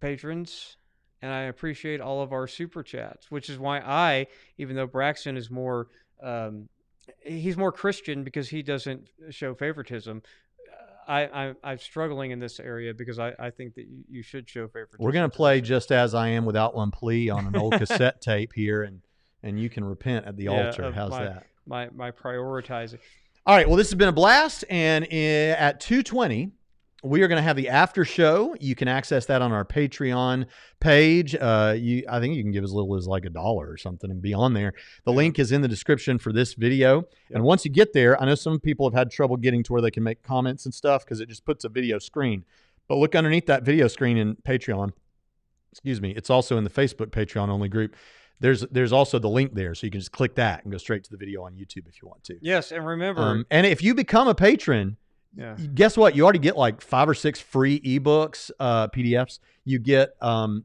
Speaker 2: patrons, and I appreciate all of our super chats, which is why even though Braxton is more, he's more Christian because he doesn't show favoritism. I'm struggling in this area because I think that you should show favoritism.
Speaker 1: We're going to play Just As I Am Without One Plea on an old cassette tape here, and you can repent at the altar. How's that?
Speaker 2: My prioritizing.
Speaker 1: All right. Well, this has been a blast. And at 2:20, we are going to have the after show. You can access that on our Patreon page. I think you can give as little as like $1 or something and be on there. The link is in the description for this video. Yep. And once you get there, I know some people have had trouble getting to where they can make comments and stuff because it just puts a video screen. But look underneath that video screen in Patreon. Excuse me. It's also in the Facebook Patreon only group. There's also the link there, so you can just click that and go straight to the video on YouTube if you want to.
Speaker 2: Yes, and remember.
Speaker 1: And if you become a patron, guess what? You already get like 5 or 6 free ebooks, PDFs. You get a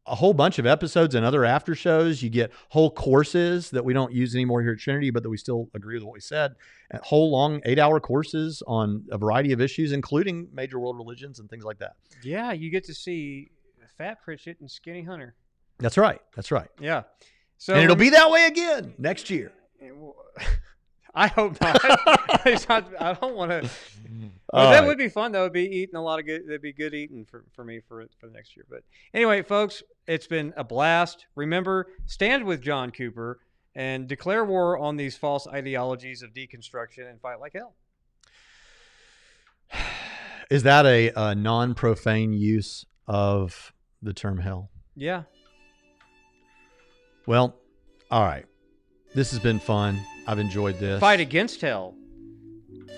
Speaker 1: whole bunch of episodes and other after shows. You get whole courses that we don't use anymore here at Trinity, but that we still agree with what we said. And whole long 8-hour courses on a variety of issues, including major world religions and things like that.
Speaker 2: Yeah, you get to see Fat Pritchett and Skinny Hunter.
Speaker 1: That's right. That's right.
Speaker 2: Yeah. So
Speaker 1: and it'll be that way again next year.
Speaker 2: I hope not. I don't want to. Well, that would be fun though. It'd be eating a lot of good. That'd be good eating for me for the next year. But anyway, folks, it's been a blast. Remember, stand with John Cooper and declare war on these false ideologies of deconstruction and fight like hell.
Speaker 1: Is that a non-profane use of the term hell?
Speaker 2: Yeah.
Speaker 1: Well, all right. This has been fun. I've enjoyed this.
Speaker 2: Fight against hell.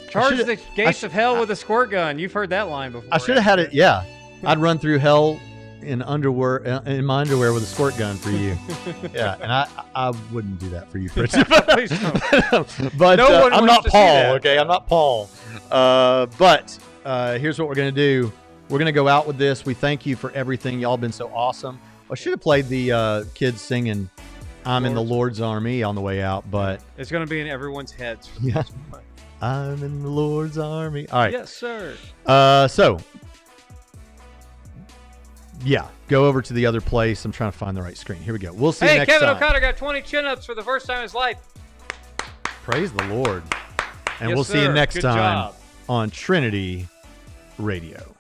Speaker 2: Charge the gates of hell with a squirt gun. You've heard that line before.
Speaker 1: I should have had it. Yeah. I'd run through hell in my underwear with a squirt gun for you. Yeah. And I wouldn't do that for you, Fritz.
Speaker 2: Please don't.
Speaker 1: But I'm not Paul. Okay. I'm not Paul. But here's what we're going to do. We're going to go out with this. We thank you for everything. Y'all been so awesome. I should have played the kids singing I'm in the Lord's Army on the way out, but
Speaker 2: it's going to be in everyone's heads.
Speaker 1: Yeah. I'm in the Lord's Army. All right.
Speaker 2: Yes, sir.
Speaker 1: So, yeah, go over to the other place. I'm trying to find the right screen. Here we go. We'll see you next time.
Speaker 2: Hey, Kevin O'Connor got 20 chin-ups for the first time in his life.
Speaker 1: Praise the Lord. And
Speaker 2: yes,
Speaker 1: we'll see you next
Speaker 2: Good
Speaker 1: time
Speaker 2: job.
Speaker 1: On Trinity Radio.